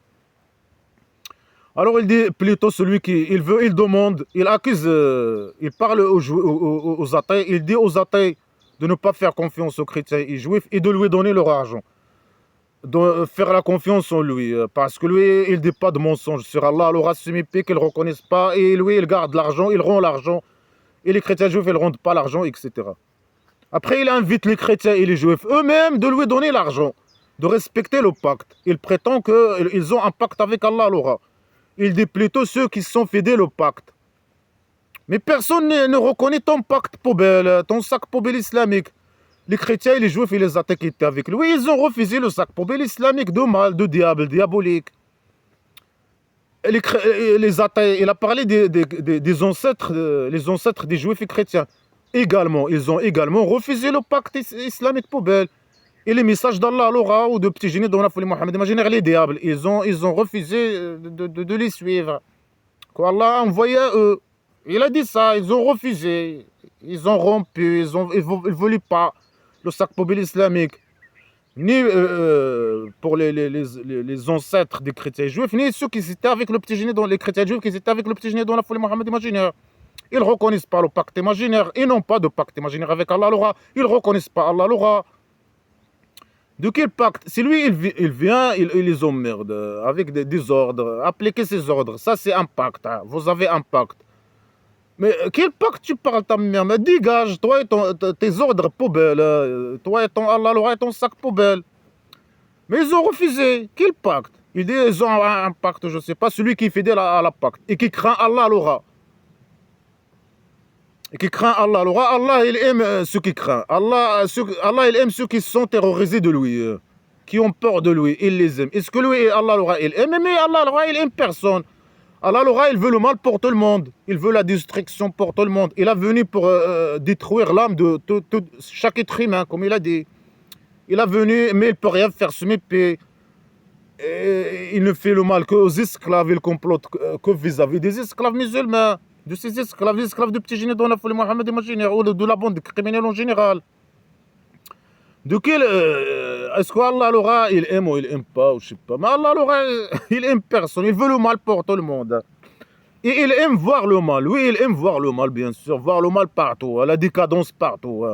Alors il dit plutôt celui qui il demande, il accuse, il parle aux athées, il dit aux athées de ne pas faire confiance aux chrétiens et juifs et de lui donner leur argent. De faire la confiance en lui, parce que lui, il ne dit pas de mensonges sur Allah, alors assumer qu'ils ne reconnaissent pas, et lui, il garde l'argent, il rend l'argent, et les chrétiens et juifs, ils ne rendent pas l'argent, etc. Après, il invite les chrétiens et les juifs eux-mêmes de lui donner l'argent, de respecter le pacte. Il prétend qu'ils ont un pacte avec Allah, alors. Il dit plutôt ceux qui sont fidèles au pacte. Mais personne ne reconnaît ton pacte poubelle, ton sac poubelle islamique. Les chrétiens et les juifs et les athées qui étaient avec lui, ils ont refusé le sac poubelle islamique de mal, de diable, diabolique. Les athées, il a parlé des ancêtres, les ancêtres des juifs et chrétiens. Également, ils ont également refusé le pacte islamique poubelle. Et les messages d'Allah, l'aura ou de petits génies dans la folie Mohammed imaginaire, les diables, ils ont refusé de les suivre. Qu'Allah a envoyé à eux. Il a dit ça, ils ont refusé. Ils ont rompu, ils ne voulaient pas le sac poubelle islamique. Ni pour les ancêtres des chrétiens juifs, ni ceux qui étaient avec le petit génie dans les chrétiens juifs qui étaient avec le petit génie dans la folie Mohammed imaginaire. Ils ne reconnaissent pas le pacte imaginaire. Ils n'ont pas de pacte imaginaire avec Allah l'aura. Ils ne reconnaissent pas Allah l'aura. De quel pacte? Si lui, il vient, il les emmerde avec des ordres. Appliquez ces ordres. Ça, c'est un pacte. Hein. Vous avez un pacte. Mais quel pacte tu parles, ta mère? Mais dégage, toi et tes ordres poubelles. Toi et ton Allah l'aura et ton sac poubelle. Mais ils ont refusé. Quel pacte? Ils ont un pacte, je ne sais pas, celui qui est fidèle à la pacte et qui craint Allah l'aura. Et qui craint Allah l'aura. Allah, il aime ceux qui craignent. Allah, il aime ceux qui sont terrorisés de lui, qui ont peur de lui. Il les aime. Est-ce que lui et Allah l'aura, il aime? Mais Allah l'aura, il aime personne. Allah l'aura, il veut le mal pour tout le monde. Il veut la destruction pour tout le monde. Il est venu pour détruire l'âme de chaque être humain, comme il a dit. Il est venu, mais il ne peut rien faire se mépier. Il ne fait le mal qu'aux esclaves, il complote que vis-à-vis des esclaves musulmans, de ces esclaves, les esclaves de petits génies dans la folie Mohammed imaginaire, ou de la bande criminelle en général. De quel. Est-ce qu'Allah l'aura, il aime ou il aime pas, ou je sais pas. Mais Allah l'aura, il aime personne, il veut le mal pour tout le monde. Et il aime voir le mal, oui, il aime voir le mal, bien sûr, voir le mal partout, la décadence partout.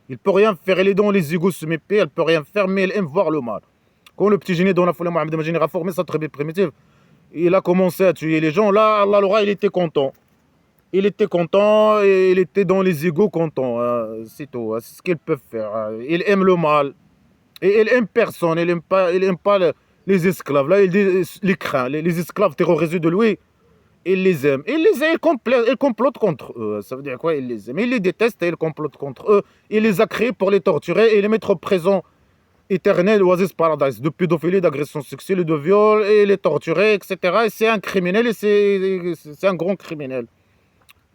Il ne peut rien faire, il est dans les égouts se mépier, il ne peut rien faire, mais il aime voir le mal. Quand le petit génie dans la folie Mohammed imaginaire a formé sa tribu primitive, il a commencé à tuer les gens. Là, Allah l'aura, il était content. Il était content et il était dans les égouts content. C'est tout. C'est ce qu'ils peuvent faire. Il aime le mal. Et il aime personne. Il aime pas les esclaves. Là, il les craint. Les esclaves terrorisés de lui, il les aime. Il complote contre eux. Ça veut dire quoi? Il les aime. Il les déteste et il complote contre eux. Il les a créés pour les torturer et les mettre en prison éternelle, Oasis Paradise, de pédophilie, d'agression sexuelle, de viol, et les torturer, etc. Et c'est un criminel, et c'est un grand criminel.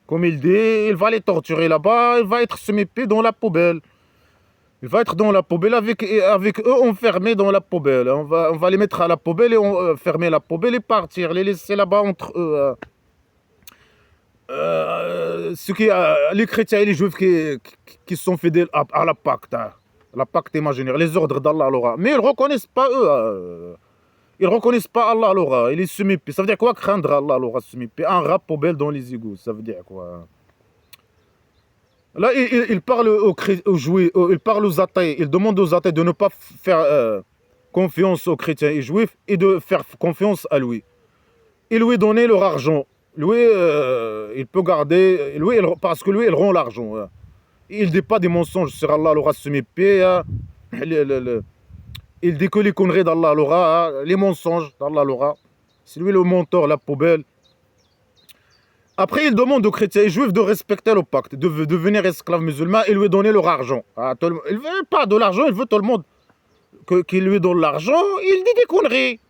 Comme il dit, il va les torturer là-bas, il va être semé dans la poubelle. Il va être dans la poubelle avec eux enfermés dans la poubelle. On va les mettre à la poubelle et fermer la poubelle et partir, les laisser là-bas entre eux. Les chrétiens et les juifs qui sont fidèles à la pacte. La pacte imaginaire, les ordres d'Allah l'aura. Mais ils ne reconnaissent pas eux. Ils ne reconnaissent pas Allah l'aura. Ils se méfient. Ça veut dire quoi craindre Allah l'aura, se méfier? Un rat poubelle dans les égouts. Ça veut dire quoi? Là, il parle aux juifs, il parle aux athées. Il demande aux athées de ne pas faire confiance aux chrétiens et juifs et de faire confiance à lui. Et lui donner leur argent. Lui, il peut garder. Parce que lui, il rend l'argent. Il ne dit pas des mensonges sur Allah l'aura se mépier. Il dit que les conneries d'Allah l'aura, les mensonges d'Allah l'aura. C'est lui le menteur, la poubelle. Après, il demande aux chrétiens et juifs de respecter le pacte, de devenir esclaves musulmans et lui donner leur argent. Il ne veut pas de l'argent, il veut tout le monde qu'il lui donne l'argent. Il dit des conneries.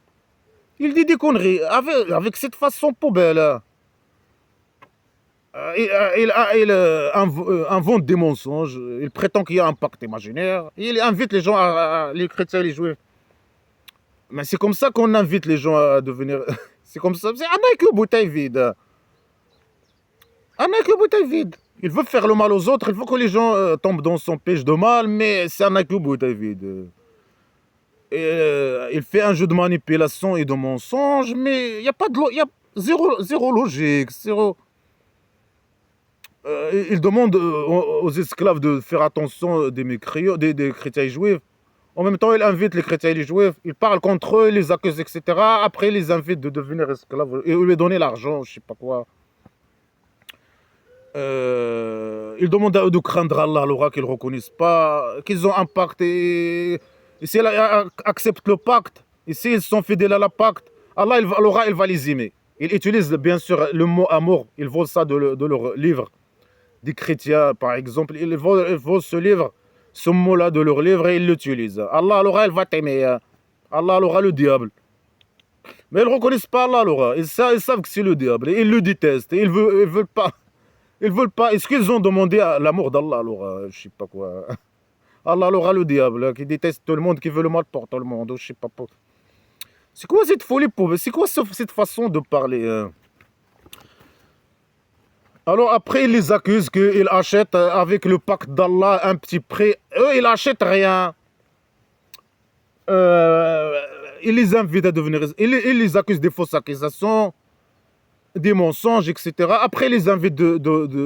Il dit des conneries avec cette façon poubelle. Il invente des mensonges, il prétend qu'il y a un pacte imaginaire, il invite les gens, les chrétiens et les juifs. Mais c'est comme ça qu'on invite les gens à devenir... C'est comme ça, c'est un avec une bouteille vide. Un avec une bouteille vide. Il veut faire le mal aux autres, il veut que les gens tombent dans son piège de mal, mais c'est un avec une bouteille vide. Il fait un jeu de manipulation et de mensonges, mais il n'y a pas de... Il y a zéro logique, zéro... il demande aux esclaves de faire attention des mécréants, des chrétiens et juifs. En même temps, il invite les chrétiens et les juifs. Il parle contre eux, il les accuse, etc. Après, il les invite de devenir esclaves et lui donner l'argent, je sais pas quoi. Il demande à eux de craindre Allah, l'aura qu'ils ne reconnaissent pas, qu'ils ont un pacte. Et s'ils acceptent le pacte, et s'ils sont fidèles à la pacte, Allah, il va les aimer. Il utilise bien sûr le mot amour. Il vole ça de leur livre. Des chrétiens, par exemple, ils vont ce livre, ce mot-là de leur livre et ils l'utilisent. Allah l'aura, il va t'aimer. Allah l'aura, le diable. Mais ils ne reconnaissent pas Allah l'aura. Ils savent que c'est le diable. Et ils le détestent. Et ils veulent pas. Ils veulent pas. Est-ce qu'ils ont demandé l'amour d'Allah l'aura? Je sais pas quoi. Allah l'aura, le diable, qui déteste tout le monde, qui veut le mal pour tout le monde. Je sais pas. C'est quoi cette folie pauvre? C'est quoi cette façon de parler? Alors après, ils les accusent qu'ils achètent avec le pacte d'Allah un petit prêt. Eux, ils n'achètent rien. Ils les invitent à devenir... Ils les accusent des fausses accusations. des mensonges, etc. Après, il les invite de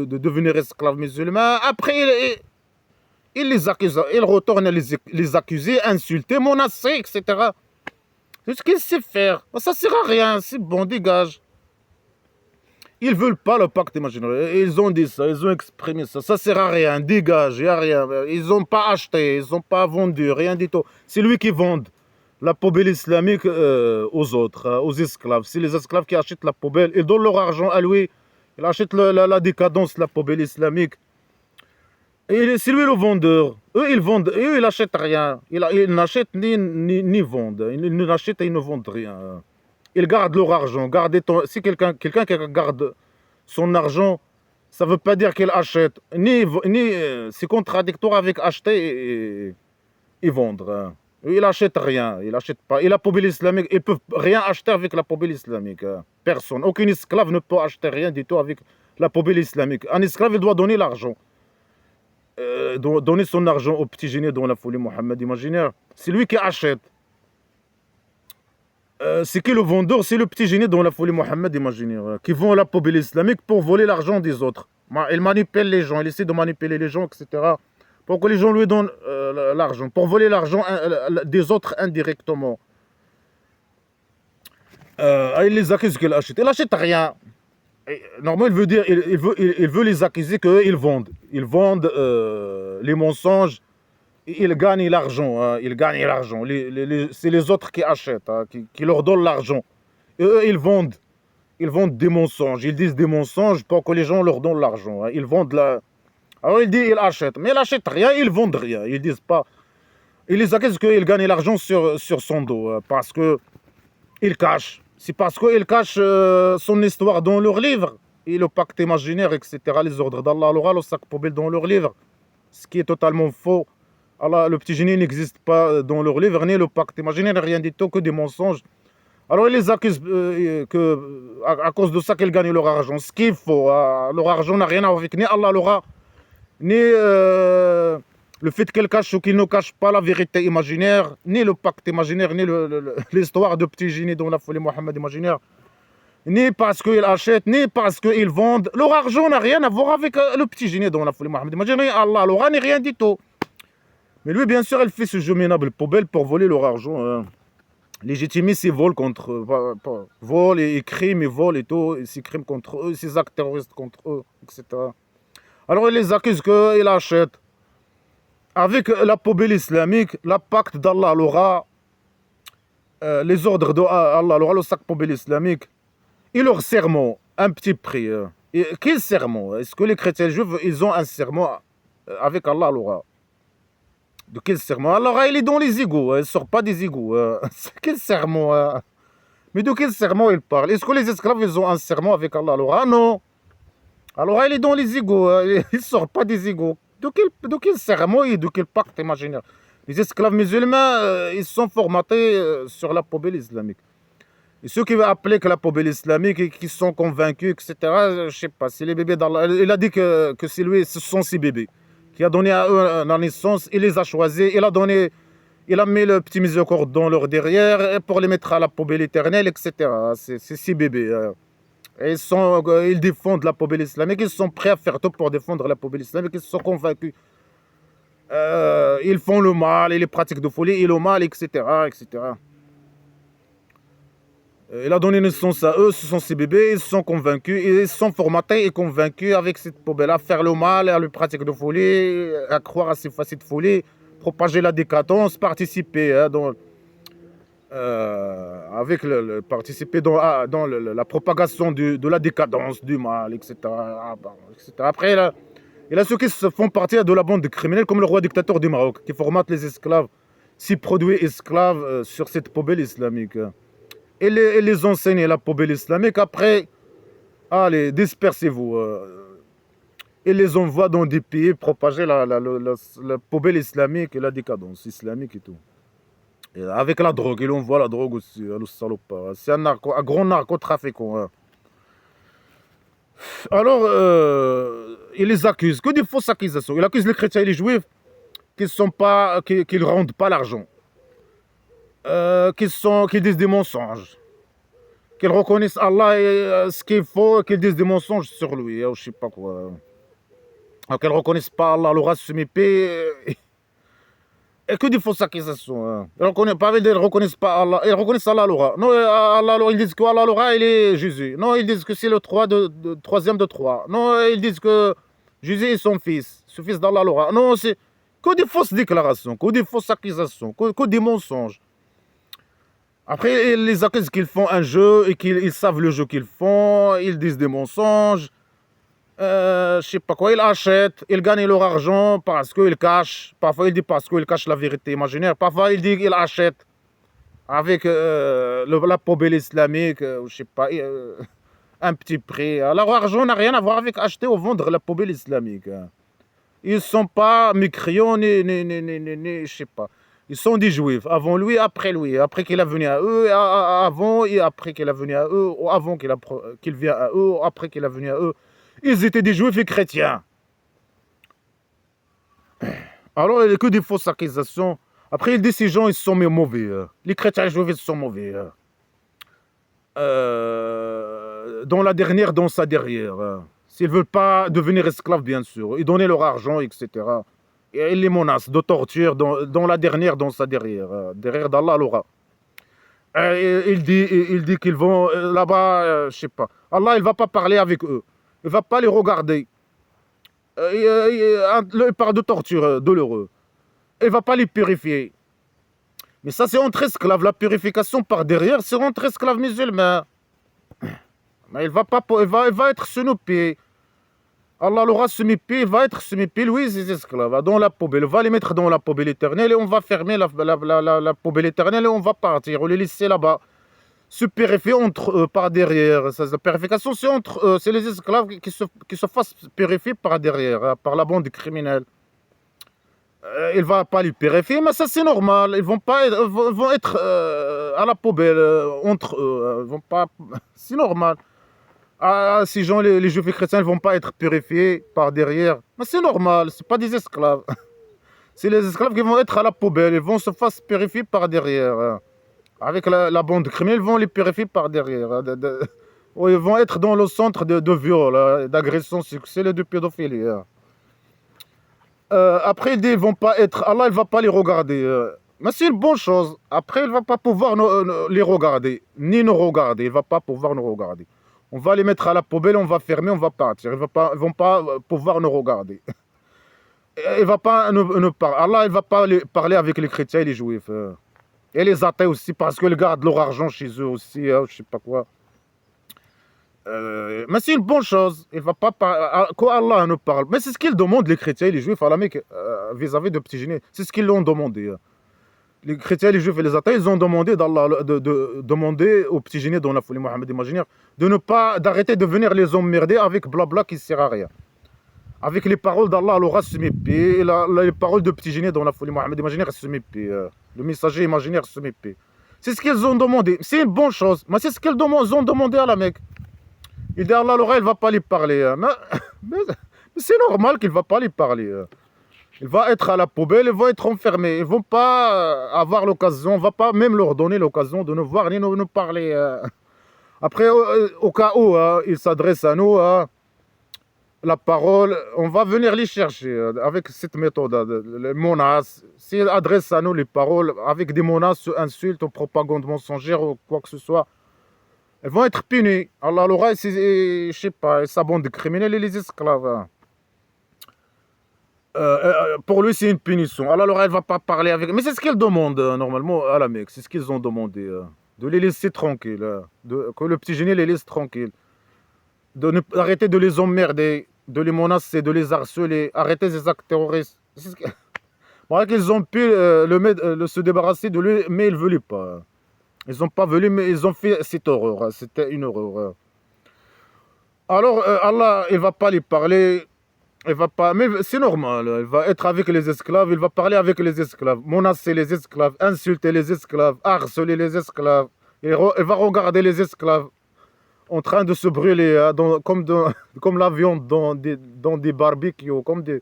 devenir esclaves musulmans. Après, il les accuse, il retourne les accuser, insulter, menacer, etc. C'est ce qu'il sait faire. Ça ne sert à rien, c'est bon, dégage. Ils ne veulent pas le pacte imaginaire. Ils ont dit ça, ils ont exprimé ça. Ça ne sert à rien, dégage, il n'y a rien. Ils n'ont pas acheté, ils n'ont pas vendu, rien du tout. C'est lui qui vend la poubelle islamique aux autres, aux esclaves. C'est les esclaves qui achètent la poubelle. Ils donnent leur argent à lui. Ils achètent la décadence, la poubelle islamique. Et c'est lui le vendeur. Eux, ils vendent. Eux, ils n'achètent rien. Ils n'achètent ni vendent. Ils n'achètent et ils ne vendent rien. Ils gardent leur argent. Si quelqu'un qui garde son argent, ça ne veut pas dire qu'il achète. C'est contradictoire avec acheter et vendre. Il n'achète rien. Il n'achète pas. Et la poubelle islamique, ils ne peuvent rien acheter avec la poubelle islamique. Personne. Aucun esclave ne peut acheter rien du tout avec la poubelle islamique. Un esclave, il doit donner l'argent. Donner son argent au petit génie dans la folie Mohammed imaginaire. C'est lui qui achète. C'est qui le vendeur? C'est le petit génie dans la folie Mohammed imaginaire. Qui vend la poubelle islamique pour voler l'argent des autres. Il manipule les gens, il essaie de manipuler les gens, etc. Pour que les gens lui donnent l'argent. Pour voler l'argent des autres indirectement. Il les accuse qu'il achète. Il n'achète rien. Normalement, il veut les accuser qu'ils vendent. Ils vendent les mensonges et ils gagnent l'argent. Ils gagnent l'argent. C'est les autres qui achètent, qui leur donnent l'argent. Et eux, ils vendent. Ils vendent des mensonges. Ils disent des mensonges pour que les gens leur donnent l'argent. Ils vendent la... Alors il dit, il achète. Mais il n'achète rien, ils vendent rien. Ils disent pas... Ils les accusent qu'ils gagnent l'argent sur son dos. Parce que il cache. C'est parce qu'il cache son histoire dans leur livre. Et le pacte imaginaire, etc. Les ordres d'Allah, le sac poubelle dans leur livre. Ce qui est totalement faux. Allah, le petit génie n'existe pas dans leur livre, ni le pacte imaginaire, rien du tout, que des mensonges. Alors ils les accusent à cause de ça qu'ils gagnent leur argent. Ce qu'il faut. Leur argent n'a rien à voir avec ni Allah l'aura, ni le fait qu'elle cache ou qu'il ne cache pas la vérité imaginaire, ni le pacte imaginaire, ni l'histoire de petit génie dans la folie Mohammed imaginaire, ni parce qu'ils achètent, ni parce qu'ils vendent. Leur argent n'a rien à voir avec le petit génie dans la folie Mohammed imaginaire. Allah l'aura, ni rien du tout. Mais lui, bien sûr, elle fait ce jeu minable poubelle pour voler leur argent. Légitimer ses vols contre vol et crimes et vols et tout, et ses crimes contre eux, ses actes terroristes contre eux, etc. Alors il les accuse qu'ils achètent avec la poubelle islamique, la pacte d'Allah l'aura, les ordres d'Allah l'aura, le sac poubelle islamique, et leur serment, un petit prix. Et quel serment? Est-ce que les chrétiens juifs, ils ont un serment avec Allah l'aura? De quel serment? Alors, il est dans les égouts, il ne sort pas des égouts. Quel serment? Mais de quel serment il parle? Est-ce que les esclaves, ils ont un serment avec Allah? Alors, non. Alors, il est dans les égouts, il ne sort pas des égouts. De quel serment et de quel pacte imaginaire? Les esclaves musulmans, ils sont formatés sur la poubelle islamique. Et ceux qui veulent appeler que la poubelle islamique et qui sont convaincus, etc., je ne sais pas, c'est les bébés d'Allah. Il a dit que c'est lui, ce sont ses bébés qui a donné à eux la naissance, il les a choisis, il a mis le petit miséricorde dans leur derrière pour les mettre à la poubelle éternelle, etc. C'est ces bébés. Et ils défendent la poubelle islamique, ils sont prêts à faire tout pour défendre la poubelle islamique, ils sont convaincus. Ils font le mal, et les pratiques de folie, et le mal, etc. etc. Il a donné naissance à eux, ce sont ses bébés, ils sont convaincus, ils sont formatés et convaincus avec cette poubelle, à faire le mal, à la pratique de folie, à croire à ces facettes de folie, propager la décadence, participer participer dans la propagation de la décadence, du mal, etc. etc. Après, il y a ceux qui se font partie de la bande de criminels, comme le roi dictateur du Maroc, qui formate les esclaves, s'y produit esclaves sur cette poubelle islamique. Et les enseigne la poubelle islamique. Après, allez, dispersez-vous. Et les envoie dans des pays propager la poubelle islamique et la décadence islamique et tout. Et avec la drogue, il envoie la drogue aussi, le salopard. C'est un grand narcotrafiquant. Alors, il les accuse, que des fausses accusations. Il accuse les chrétiens et les juifs qu'ils ne rendent pas l'argent. Qui disent des mensonges. qu'ils reconnaissent Allah et ce qu'il faut, qu'ils disent des mensonges sur lui, ou je sais pas quoi. Qu'ils reconnaissent pas Allah, le race et que des fausses accusations. Ils reconnaissent pas, ils reconnaissent pas Allah, ils reconnaissent Allah Laura. Non, Allah Laura, ils disent que Allah Laura, il est Jésus. Non, ils disent que c'est le troisième de trois. Non, ils disent que Jésus est son fils d'Allah Laura. Non, c'est que des fausses déclarations, que des fausses accusations, que des mensonges. Après, ils les accusent qu'ils font un jeu et qu'ils savent le jeu qu'ils font, ils disent des mensonges. Je sais pas quoi, ils achètent, ils gagnent leur argent parce qu'ils cachent. Parfois, ils disent parce qu'ils cachent la vérité imaginaire. Parfois, ils disent qu'ils achètent avec la poubelle islamique, je sais pas, un petit prix. Leur argent n'a rien à voir avec acheter ou vendre la poubelle islamique. Ils ne sont pas mécréants, ni je sais pas. Ils sont des juifs, avant lui, après lui. Après qu'il est venu à eux, avant et après qu'il est venu à eux, ou avant qu'il vienne à eux, ou après qu'il est venu à eux. Ils étaient des juifs et chrétiens. Alors, il n'y a que des fausses accusations. Après, il dit ces gens, ils sont mauvais. Les chrétiens et les juifs, ils sont mauvais. Dans la dernière, dans sa derrière. S'ils ne veulent pas devenir esclaves, bien sûr. Ils donnaient leur argent, etc. Et il les menace de torture dans la dernière, dans sa derrière. Derrière d'Allah, l'aura. Il dit qu'ils vont là-bas, je sais pas. Allah, il ne va pas parler avec eux. Il ne va pas les regarder. Il parle de torture douloureuse. Il ne va pas les purifier. Mais ça, c'est entre esclaves. La purification par derrière, c'est entre esclaves musulmans. Mais il va être snoopé. Allah l'aura semi-pied, il va être semi-pied, lui, ses esclaves, dans la poubelle. On va les mettre dans la poubelle éternelle et on va fermer la poubelle éternelle et on va partir. On les laisser là-bas. Se purifier par derrière. La purification, c'est les esclaves qui se fassent purifier par derrière, par la bande criminelle. Il ne va pas les purifier, mais ça c'est normal. Ils vont être à la poubelle entre eux. Ils vont pas. C'est normal. Ces gens, les juifs et chrétiens, ils ne vont pas être purifiés par derrière. Mais c'est normal, ce pas des esclaves. C'est les esclaves qui vont être à la poubelle. Ils vont se faire purifier par derrière. Avec la bande criminelle, ils vont les purifier par derrière. Ils vont être dans le centre de viol, d'agression sexuelle et de pédophilie. Après, ils vont pas être. Allah, il ne va pas les regarder. Mais c'est une bonne chose. Après, il ne va pas pouvoir les regarder, ni nous regarder. Il ne va pas pouvoir nous regarder. On va les mettre à la poubelle, on va fermer, on va partir. Ils ne vont pas pouvoir nous regarder. Il va pas nous parler. Allah, il ne va pas parler avec les chrétiens et les juifs. Et les athées aussi, parce qu'ils gardent leur argent chez eux aussi, je ne sais pas quoi. Mais c'est une bonne chose. Il va pas quoi Allah nous parle. Mais c'est ce qu'ils demandent, les chrétiens et les juifs, à la Mecque, vis-à-vis de Petit Génie. C'est ce qu'ils l'ont demandé. Les chrétiens, les juifs et les athées, ils ont demandé de demander aux petits génies dans la folie Mohammed imaginaire d'arrêter de venir les emmerder avec blabla qui ne sert à rien. Avec les paroles d'Allah, l'aura se mépie, et les paroles de petits génies dans la folie Mohammed imaginaire se mépie. Le messager imaginaire se mépie. C'est ce qu'ils ont demandé. C'est une bonne chose. Mais c'est ce qu'ils ont demandé à la Mecque. Il dit Allah, l'aura, il ne va pas les parler. Mais c'est normal qu'il ne va pas les parler. Il va être à la poubelle, il va être enfermé. Ils ne vont pas avoir l'occasion, on ne va pas même leur donner l'occasion de nous voir ni nous parler. Après, au cas où ils s'adressent à nous, la parole, on va venir les chercher avec cette méthode, les menaces. S'ils adressent à nous les paroles avec des menaces, insultes, ou propagandes mensongères ou quoi que ce soit, elles vont être punies. Allah l'aura, je ne sais pas, sa bande de criminels et les esclaves. Pour lui, c'est une punition. Alors, elle ne va pas parler avec. Mais c'est ce qu'ils demandent normalement à la Mecque. C'est ce qu'ils ont demandé. De les laisser tranquilles. Que le petit génie les laisse tranquilles. D'arrêter de les emmerder, de les menacer, de les harceler. Arrêter ces actes terroristes. Voilà qu'ils ont pu se débarrasser de lui, mais ils ne voulaient pas. Ils n'ont pas voulu, mais ils ont fait cette horreur. C'était une horreur. Alors, Allah, il ne va pas les parler. Il va pas, mais c'est normal. Il va être avec les esclaves, il va parler avec les esclaves, menacer les esclaves, insulter les esclaves, harceler les esclaves. Il va regarder les esclaves en train de se brûler comme la viande dans des barbecues, comme des.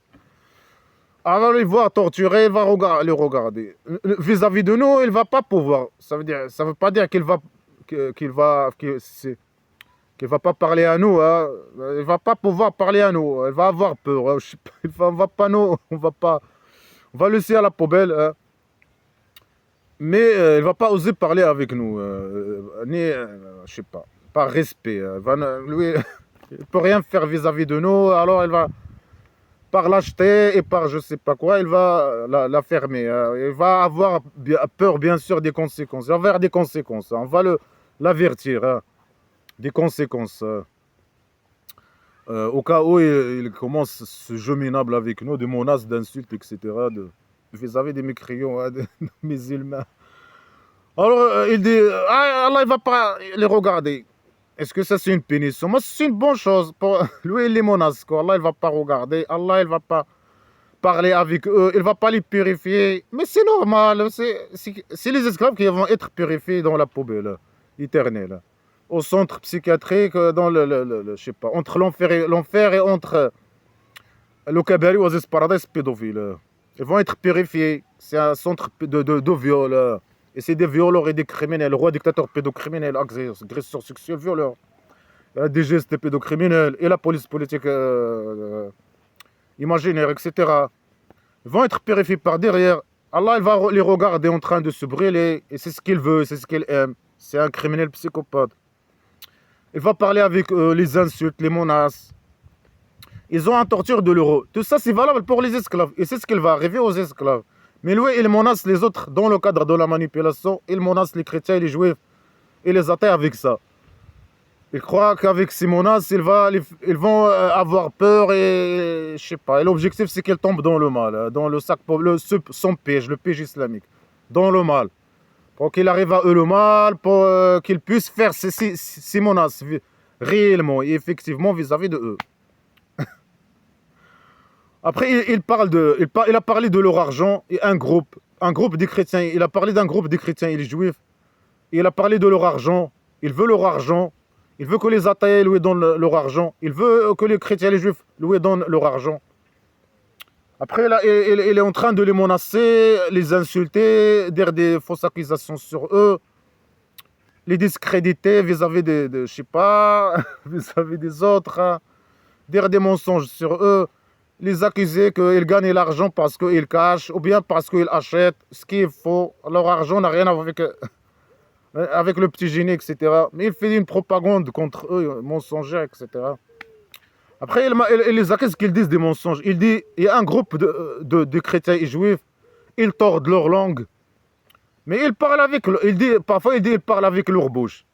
Alors il va torturer, il va les regarder. Vis-à-vis de nous, il va pas pouvoir. Ça veut pas dire qu'il qu'il va pas parler à nous, hein. Il va pas pouvoir parler à nous. Il va avoir peur, hein. Je sais pas, on va pas nous, on va pas, on va le laisser à la poubelle, hein. Mais il va pas oser parler avec nous, ni, je sais pas, par respect, hein. Lui, il peut rien faire vis-à-vis de nous, alors il va, par lâcheté et par je sais pas quoi, il va la fermer, hein. Il va avoir peur, bien sûr, des conséquences. Il va avoir des conséquences, hein. On va l'avertir, hein, des conséquences. Au cas où il commence ce jeu minable avec nous, de menaces, d'insultes, etc., vis-à-vis des mécréants, hein, des musulmans. Alors, il dit, ah, Allah, il va pas les regarder. Est-ce que ça, c'est une punition? Moi, c'est une bonne chose. Pour lui, il les menace, quoi. Allah, il va pas regarder. Allah, il va pas parler avec eux. Il va pas les purifier. Mais c'est normal. C'est les esclaves qui vont être purifiés dans la poubelle éternelle. Au centre psychiatrique, dans je sais pas, entre l'enfer et entre le Kabari aux paradis pédophiles. Ils vont être purifiés. C'est un centre de viol. Et c'est des violeurs et des criminels, rois dictateurs pédocriminels, agresseurs sexuels, violeurs. Il y a des gestes pédocriminels et la police politique imaginaire, etc. Ils vont être purifiés par derrière. Allah, il va les regarder en train de se brûler. Et c'est ce qu'il veut, c'est ce qu'il aime. C'est un criminel psychopathe. Il va parler avec eux, les insultes, les menaces. Ils ont un torture de l'euro. Tout ça, c'est valable pour les esclaves. Et c'est ce qu'il va arriver aux esclaves. Mais lui, il menace les autres dans le cadre de la manipulation. Il menace les chrétiens et les juifs. Il les atteint avec ça. Il croit qu'avec ces menaces, ils vont avoir peur et je sais pas. Et l'objectif, c'est qu'ils tombent dans le mal, dans le sac, son piège, le piège islamique, dans le mal. Pour qu'il arrive à eux le mal, pour qu'ils puissent faire ces menaces réellement et effectivement vis-à-vis de eux. Après, il a parlé de leur argent et un groupe des chrétiens. Il a parlé d'un groupe des chrétiens et les juifs. Et il a parlé de leur argent. Il veut leur argent. Il veut que les athées lui donnent leur argent. Il veut que les chrétiens et les juifs lui donnent leur argent. Après, là, il est en train de les menacer, les insulter, dire des fausses accusations sur eux, les discréditer vis-à-vis je sais pas, vis-à-vis des autres, hein, dire des mensonges sur eux, les accuser qu'ils gagnent l'argent parce qu'ils cachent ou bien parce qu'ils achètent ce qu'il faut. Leur argent n'a rien à voir avec le petit génie, etc. Mais il fait une propagande contre eux, mensongère, etc. Après, il les accuse qu'ils disent des mensonges. Il dit, il y a un groupe de chrétiens et juifs, ils tordent leur langue. Mais ils parlent avec, parfois il dit, ils parlent avec leur bouche.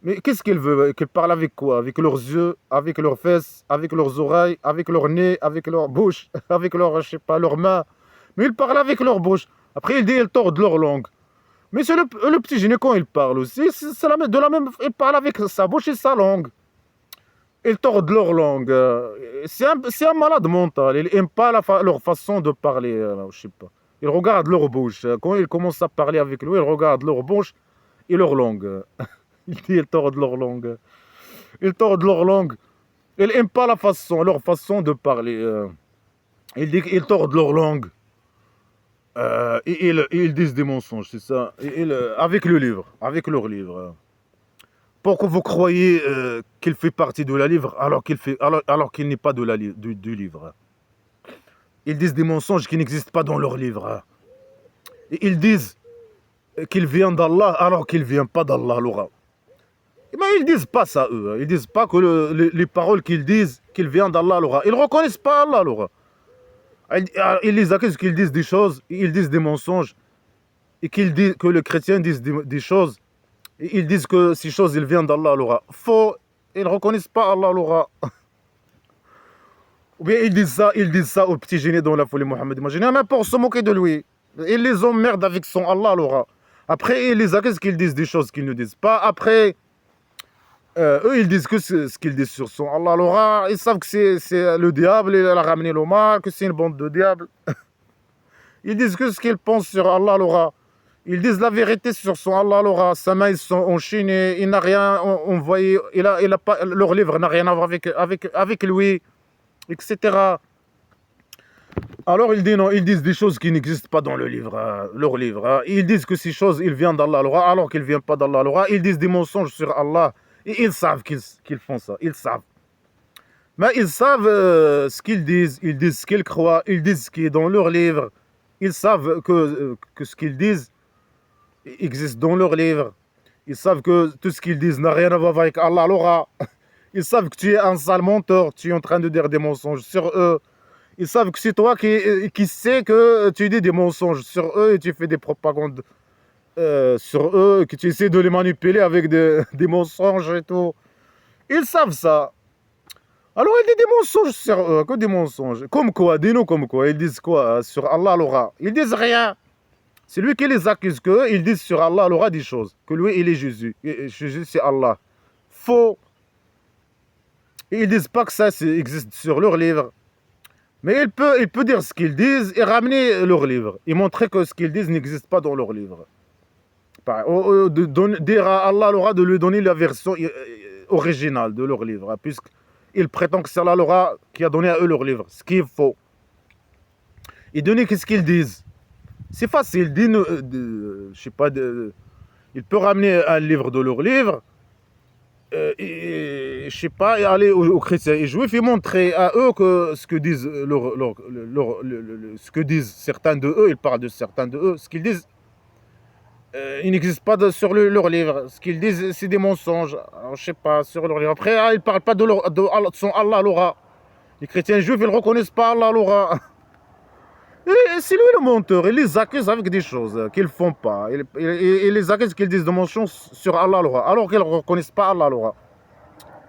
Mais qu'est-ce qu'ils veulent? Qu'ils parlent avec quoi? Avec leurs yeux, avec leurs fesses, avec leurs oreilles, avec leur nez, avec leur bouche, avec leur, je sais pas, leurs mains. Mais ils parlent avec leur bouche. Après, il dit, ils tordent leur langue. Mais c'est le petit génie quand il parle aussi, il parle avec sa bouche et sa langue. Ils tordent leur langue. C'est un malade mental. Il n'aime pas leur façon de parler. Je sais pas. Ils regardent leur bouche. Quand ils commencent à parler avec lui, ils regardent leur bouche et leur langue. Il dit ils tordent leur langue. Ils tordent leur langue. Ils n'aiment pas leur façon de parler. Il dit qu'ils tordent leur langue. Et ils disent des mensonges, c'est ça. Avec le livre, avec leur livre. Pourquoi vous croyez qu'il fait partie de la livre alors qu'il n'est pas du livre? Ils disent des mensonges qui n'existent pas dans leur livre. Et ils disent qu'il vient d'Allah alors qu'il ne vient pas d'Allah, Laura. Mais ils ne disent pas ça, eux. Ils ne disent pas que les paroles qu'ils disent qu'il vient d'Allah, Laura. Ils ne reconnaissent pas Allah, Laura. Ils les accusent qu'ils disent des choses, ils disent des mensonges, et que les chrétiens disent des choses, et ils disent que ces choses, ils viennent d'Allah, Laura. Faux, ils ne reconnaissent pas Allah, Laura. Ou bien ils disent ça aux petits génies dans la folie Mohammed. Imaginez, même pour se moquer de lui. Ils les emmerdent avec son Allah, Laura. Après, ils les accusent qu'ils disent des choses qu'ils ne disent pas. Après, eux, ils disent que ce qu'ils disent sur son Allah, Laura. Ils savent que c'est le diable, il a ramené le mal, que c'est une bande de diables. Ils disent que ce qu'ils pensent sur Allah, Laura. Ils disent la vérité sur son Allah, Laura. Sa main, ils sont enchaînés, il n'a rien envoyé, leur livre n'a rien à voir avec lui, etc. Alors ils disent non, ils disent des choses qui n'existent pas dans le livre, leur livre. Ils disent que ces choses, ils viennent d'Allah alors alors qu'ils ne viennent pas d'Allah alors. Ils disent des mensonges sur Allah et ils savent qu'ils font ça. Ils savent. Mais ils savent ce qu'ils disent ce qu'ils croient, ils disent ce qui est dans leur livre. Ils savent que ce qu'ils disent existe dans leur livre. Ils savent que tout ce qu'ils disent n'a rien à voir avec Allah alors. Ils savent que tu es un sale menteur, tu es en train de dire des mensonges sur eux. Ils savent que c'est toi qui sais que tu dis des mensonges sur eux et tu fais des propagandes sur eux, que tu essaies de les manipuler avec des mensonges et tout. Ils savent ça. Alors ils disent des mensonges sur eux, que des mensonges. Comme quoi, dis-nous comme quoi. Ils disent quoi sur Allah alors. Ils disent rien. C'est lui qui les accuse que ils disent sur Allah alors des choses. Que lui, il est Jésus. Et Jésus, c'est Allah. Faux. Et ils disent pas que ça existe sur leur livre. Mais il peut dire ce qu'ils disent et ramener leur livre. Et montrer que ce qu'ils disent n'existe pas dans leur livre. Dire à Allah alors de lui donner la version originale de leur livre. Puisqu'il prétend que c'est Allah alors qui a donné à eux leur livre. Ce qui est faux. Et donner qu'est-ce qu'ils disent. C'est facile. Je sais pas, il peut ramener un livre de leur livre, et, je sais pas, et aller aux chrétiens et juifs et montrer à eux que ce que disent, ce que disent certains de eux, ils parlent de certains de eux, ce qu'ils disent, il n'existe pas sur leur livre. Ce qu'ils disent, c'est des mensonges. Alors, je sais pas, sur leur livre. Après, ils ne parlent pas de son Allah alors. Les chrétiens et juifs, ils ne reconnaissent pas Allah alors. Et c'est lui le menteur, il les accuse avec des choses qu'ils ne font pas. Il les accuse qu'ils disent de mensonges sur Allah alors qu'ils ne reconnaissent pas Allah alors.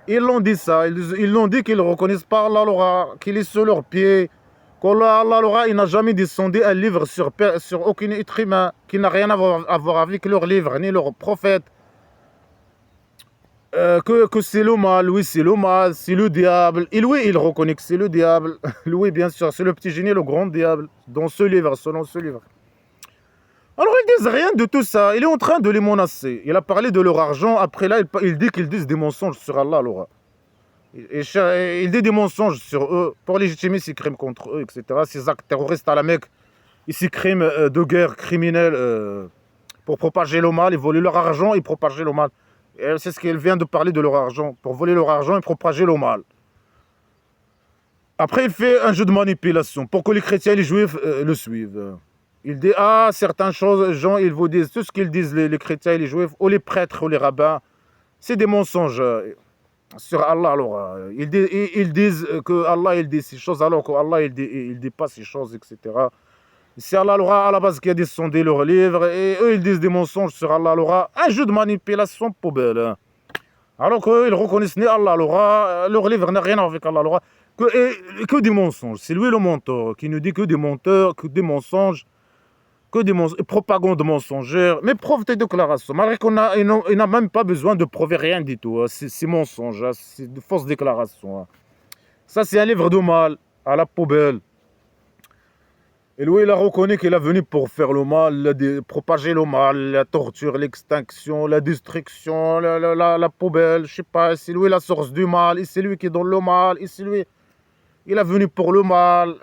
Ils l'ont dit ça, ils l'ont dit qu'ils ne reconnaissent pas Allah alors, qu'il est sur leurs pieds, qu'Allah alors, il n'a jamais descendu un livre sur aucun être humain, qui n'a rien à voir avec leur livre, ni leur prophète. Que c'est le mal, oui c'est le mal, c'est le diable. Et lui, il reconnaît que c'est le diable. Lui, bien sûr, c'est le petit génie, le grand diable, dans ce livre, selon ce livre. Alors, ils disent rien de tout ça. Il est en train de les menacer. Il a parlé de leur argent. Après là, il dit qu'ils disent des mensonges sur Allah, alors. Il dit des mensonges sur eux pour légitimer ses crimes contre eux, etc. Ces actes terroristes à la Mecque, et ces crimes de guerre criminels pour propager le mal. Ils volaient leur argent et propager le mal. C'est ce qu'il vient de parler de leur argent. Pour voler leur argent et propager le mal. Après, il fait un jeu de manipulation pour que les chrétiens et les juifs le suivent. Il dit, certaines choses, gens, ils vous disent, tout ce qu'ils disent, les chrétiens et les juifs, ou les prêtres ou les rabbins, c'est des mensonges sur Allah. Alors, ils disent que Allah, il dit ces choses, alors qu'Allah, il dit pas ces choses, etc. C'est Allah à la base qui a descendu leur livre, et eux ils disent des mensonges sur Allah un jeu de manipulation poubelle. Alors qu'eux ils reconnaissent ni Allah leur livre n'a rien à voir avec Allah que des mensonges. C'est lui le menteur qui nous dit que des menteurs, que des mensonges, propagande mensongère. Mais prouve tes déclarations, malgré il n'a même pas besoin de prouver rien du tout. C'est mensonge, c'est de fausses déclarations. Ça c'est un livre de mal, à la poubelle. Et lui, il a reconnu qu'il est venu pour faire le mal, propager le mal, la torture, l'extinction, la destruction, la poubelle, je sais pas. C'est lui la source du mal, et c'est lui qui donne le mal, et c'est lui, il est venu pour le mal.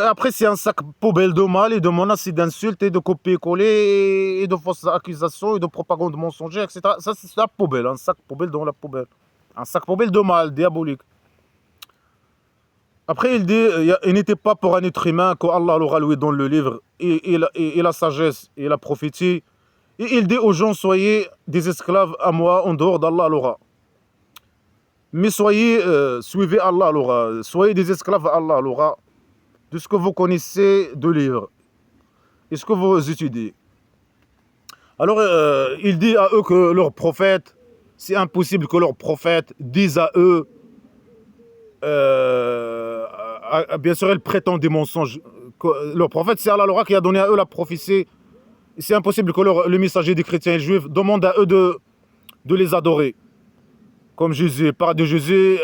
Après, c'est un sac poubelle de mal et de menaces et d'insultes et de copier-coller et de fausses accusations et de propagande mensongère, etc. Ça, c'est la poubelle, un sac poubelle dans la poubelle. Un sac poubelle de mal, diabolique. Après, il dit, il n'était pas pour un être humain qu'Allah l'aura loué dans le livre et la sagesse et la prophétie. Et il dit aux gens, soyez des esclaves à moi en dehors d'Allah l'aura. Mais suivez Allah l'aura. Soyez des esclaves à Allah l'aura de ce que vous connaissez de livre et ce que vous étudiez. Alors, il dit à eux que leur prophète, c'est impossible que leur prophète dise à eux, bien sûr, elle prétend des mensonges. Leur prophète, c'est Allah qui a donné à eux la prophétie. C'est impossible que le messager des chrétiens et des juifs demande à eux de les adorer. Comme Jésus, il parle de Jésus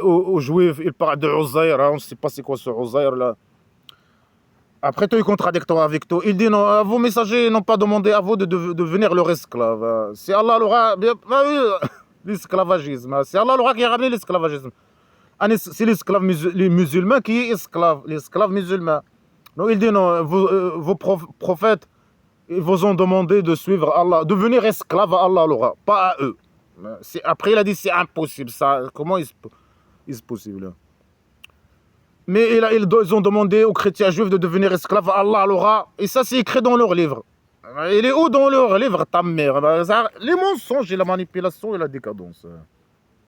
aux juifs, il parle de Uzair, on ne sait pas c'est quoi ce Uzair là. Après, tout est contradictoire avec tout. Il dit non, vos messagers n'ont pas demandé à vous de devenir leur esclave. C'est Allah l'esclavagisme. C'est Allah qui a ramené l'esclavagisme. C'est l'esclave les musulmans qui est esclave, l'esclave musulman. Donc il dit non, vos prophètes, ils vous ont demandé de suivre Allah, de devenir esclave à Allah, alors, pas à eux. Après il a dit c'est impossible, ça, comment est-ce possible? Mais ils ont demandé aux chrétiens juifs de devenir esclaves à Allah, alors, et ça c'est écrit dans leur livre. Il est où dans leur livre, ta mère? Les mensonges et la manipulation et la décadence.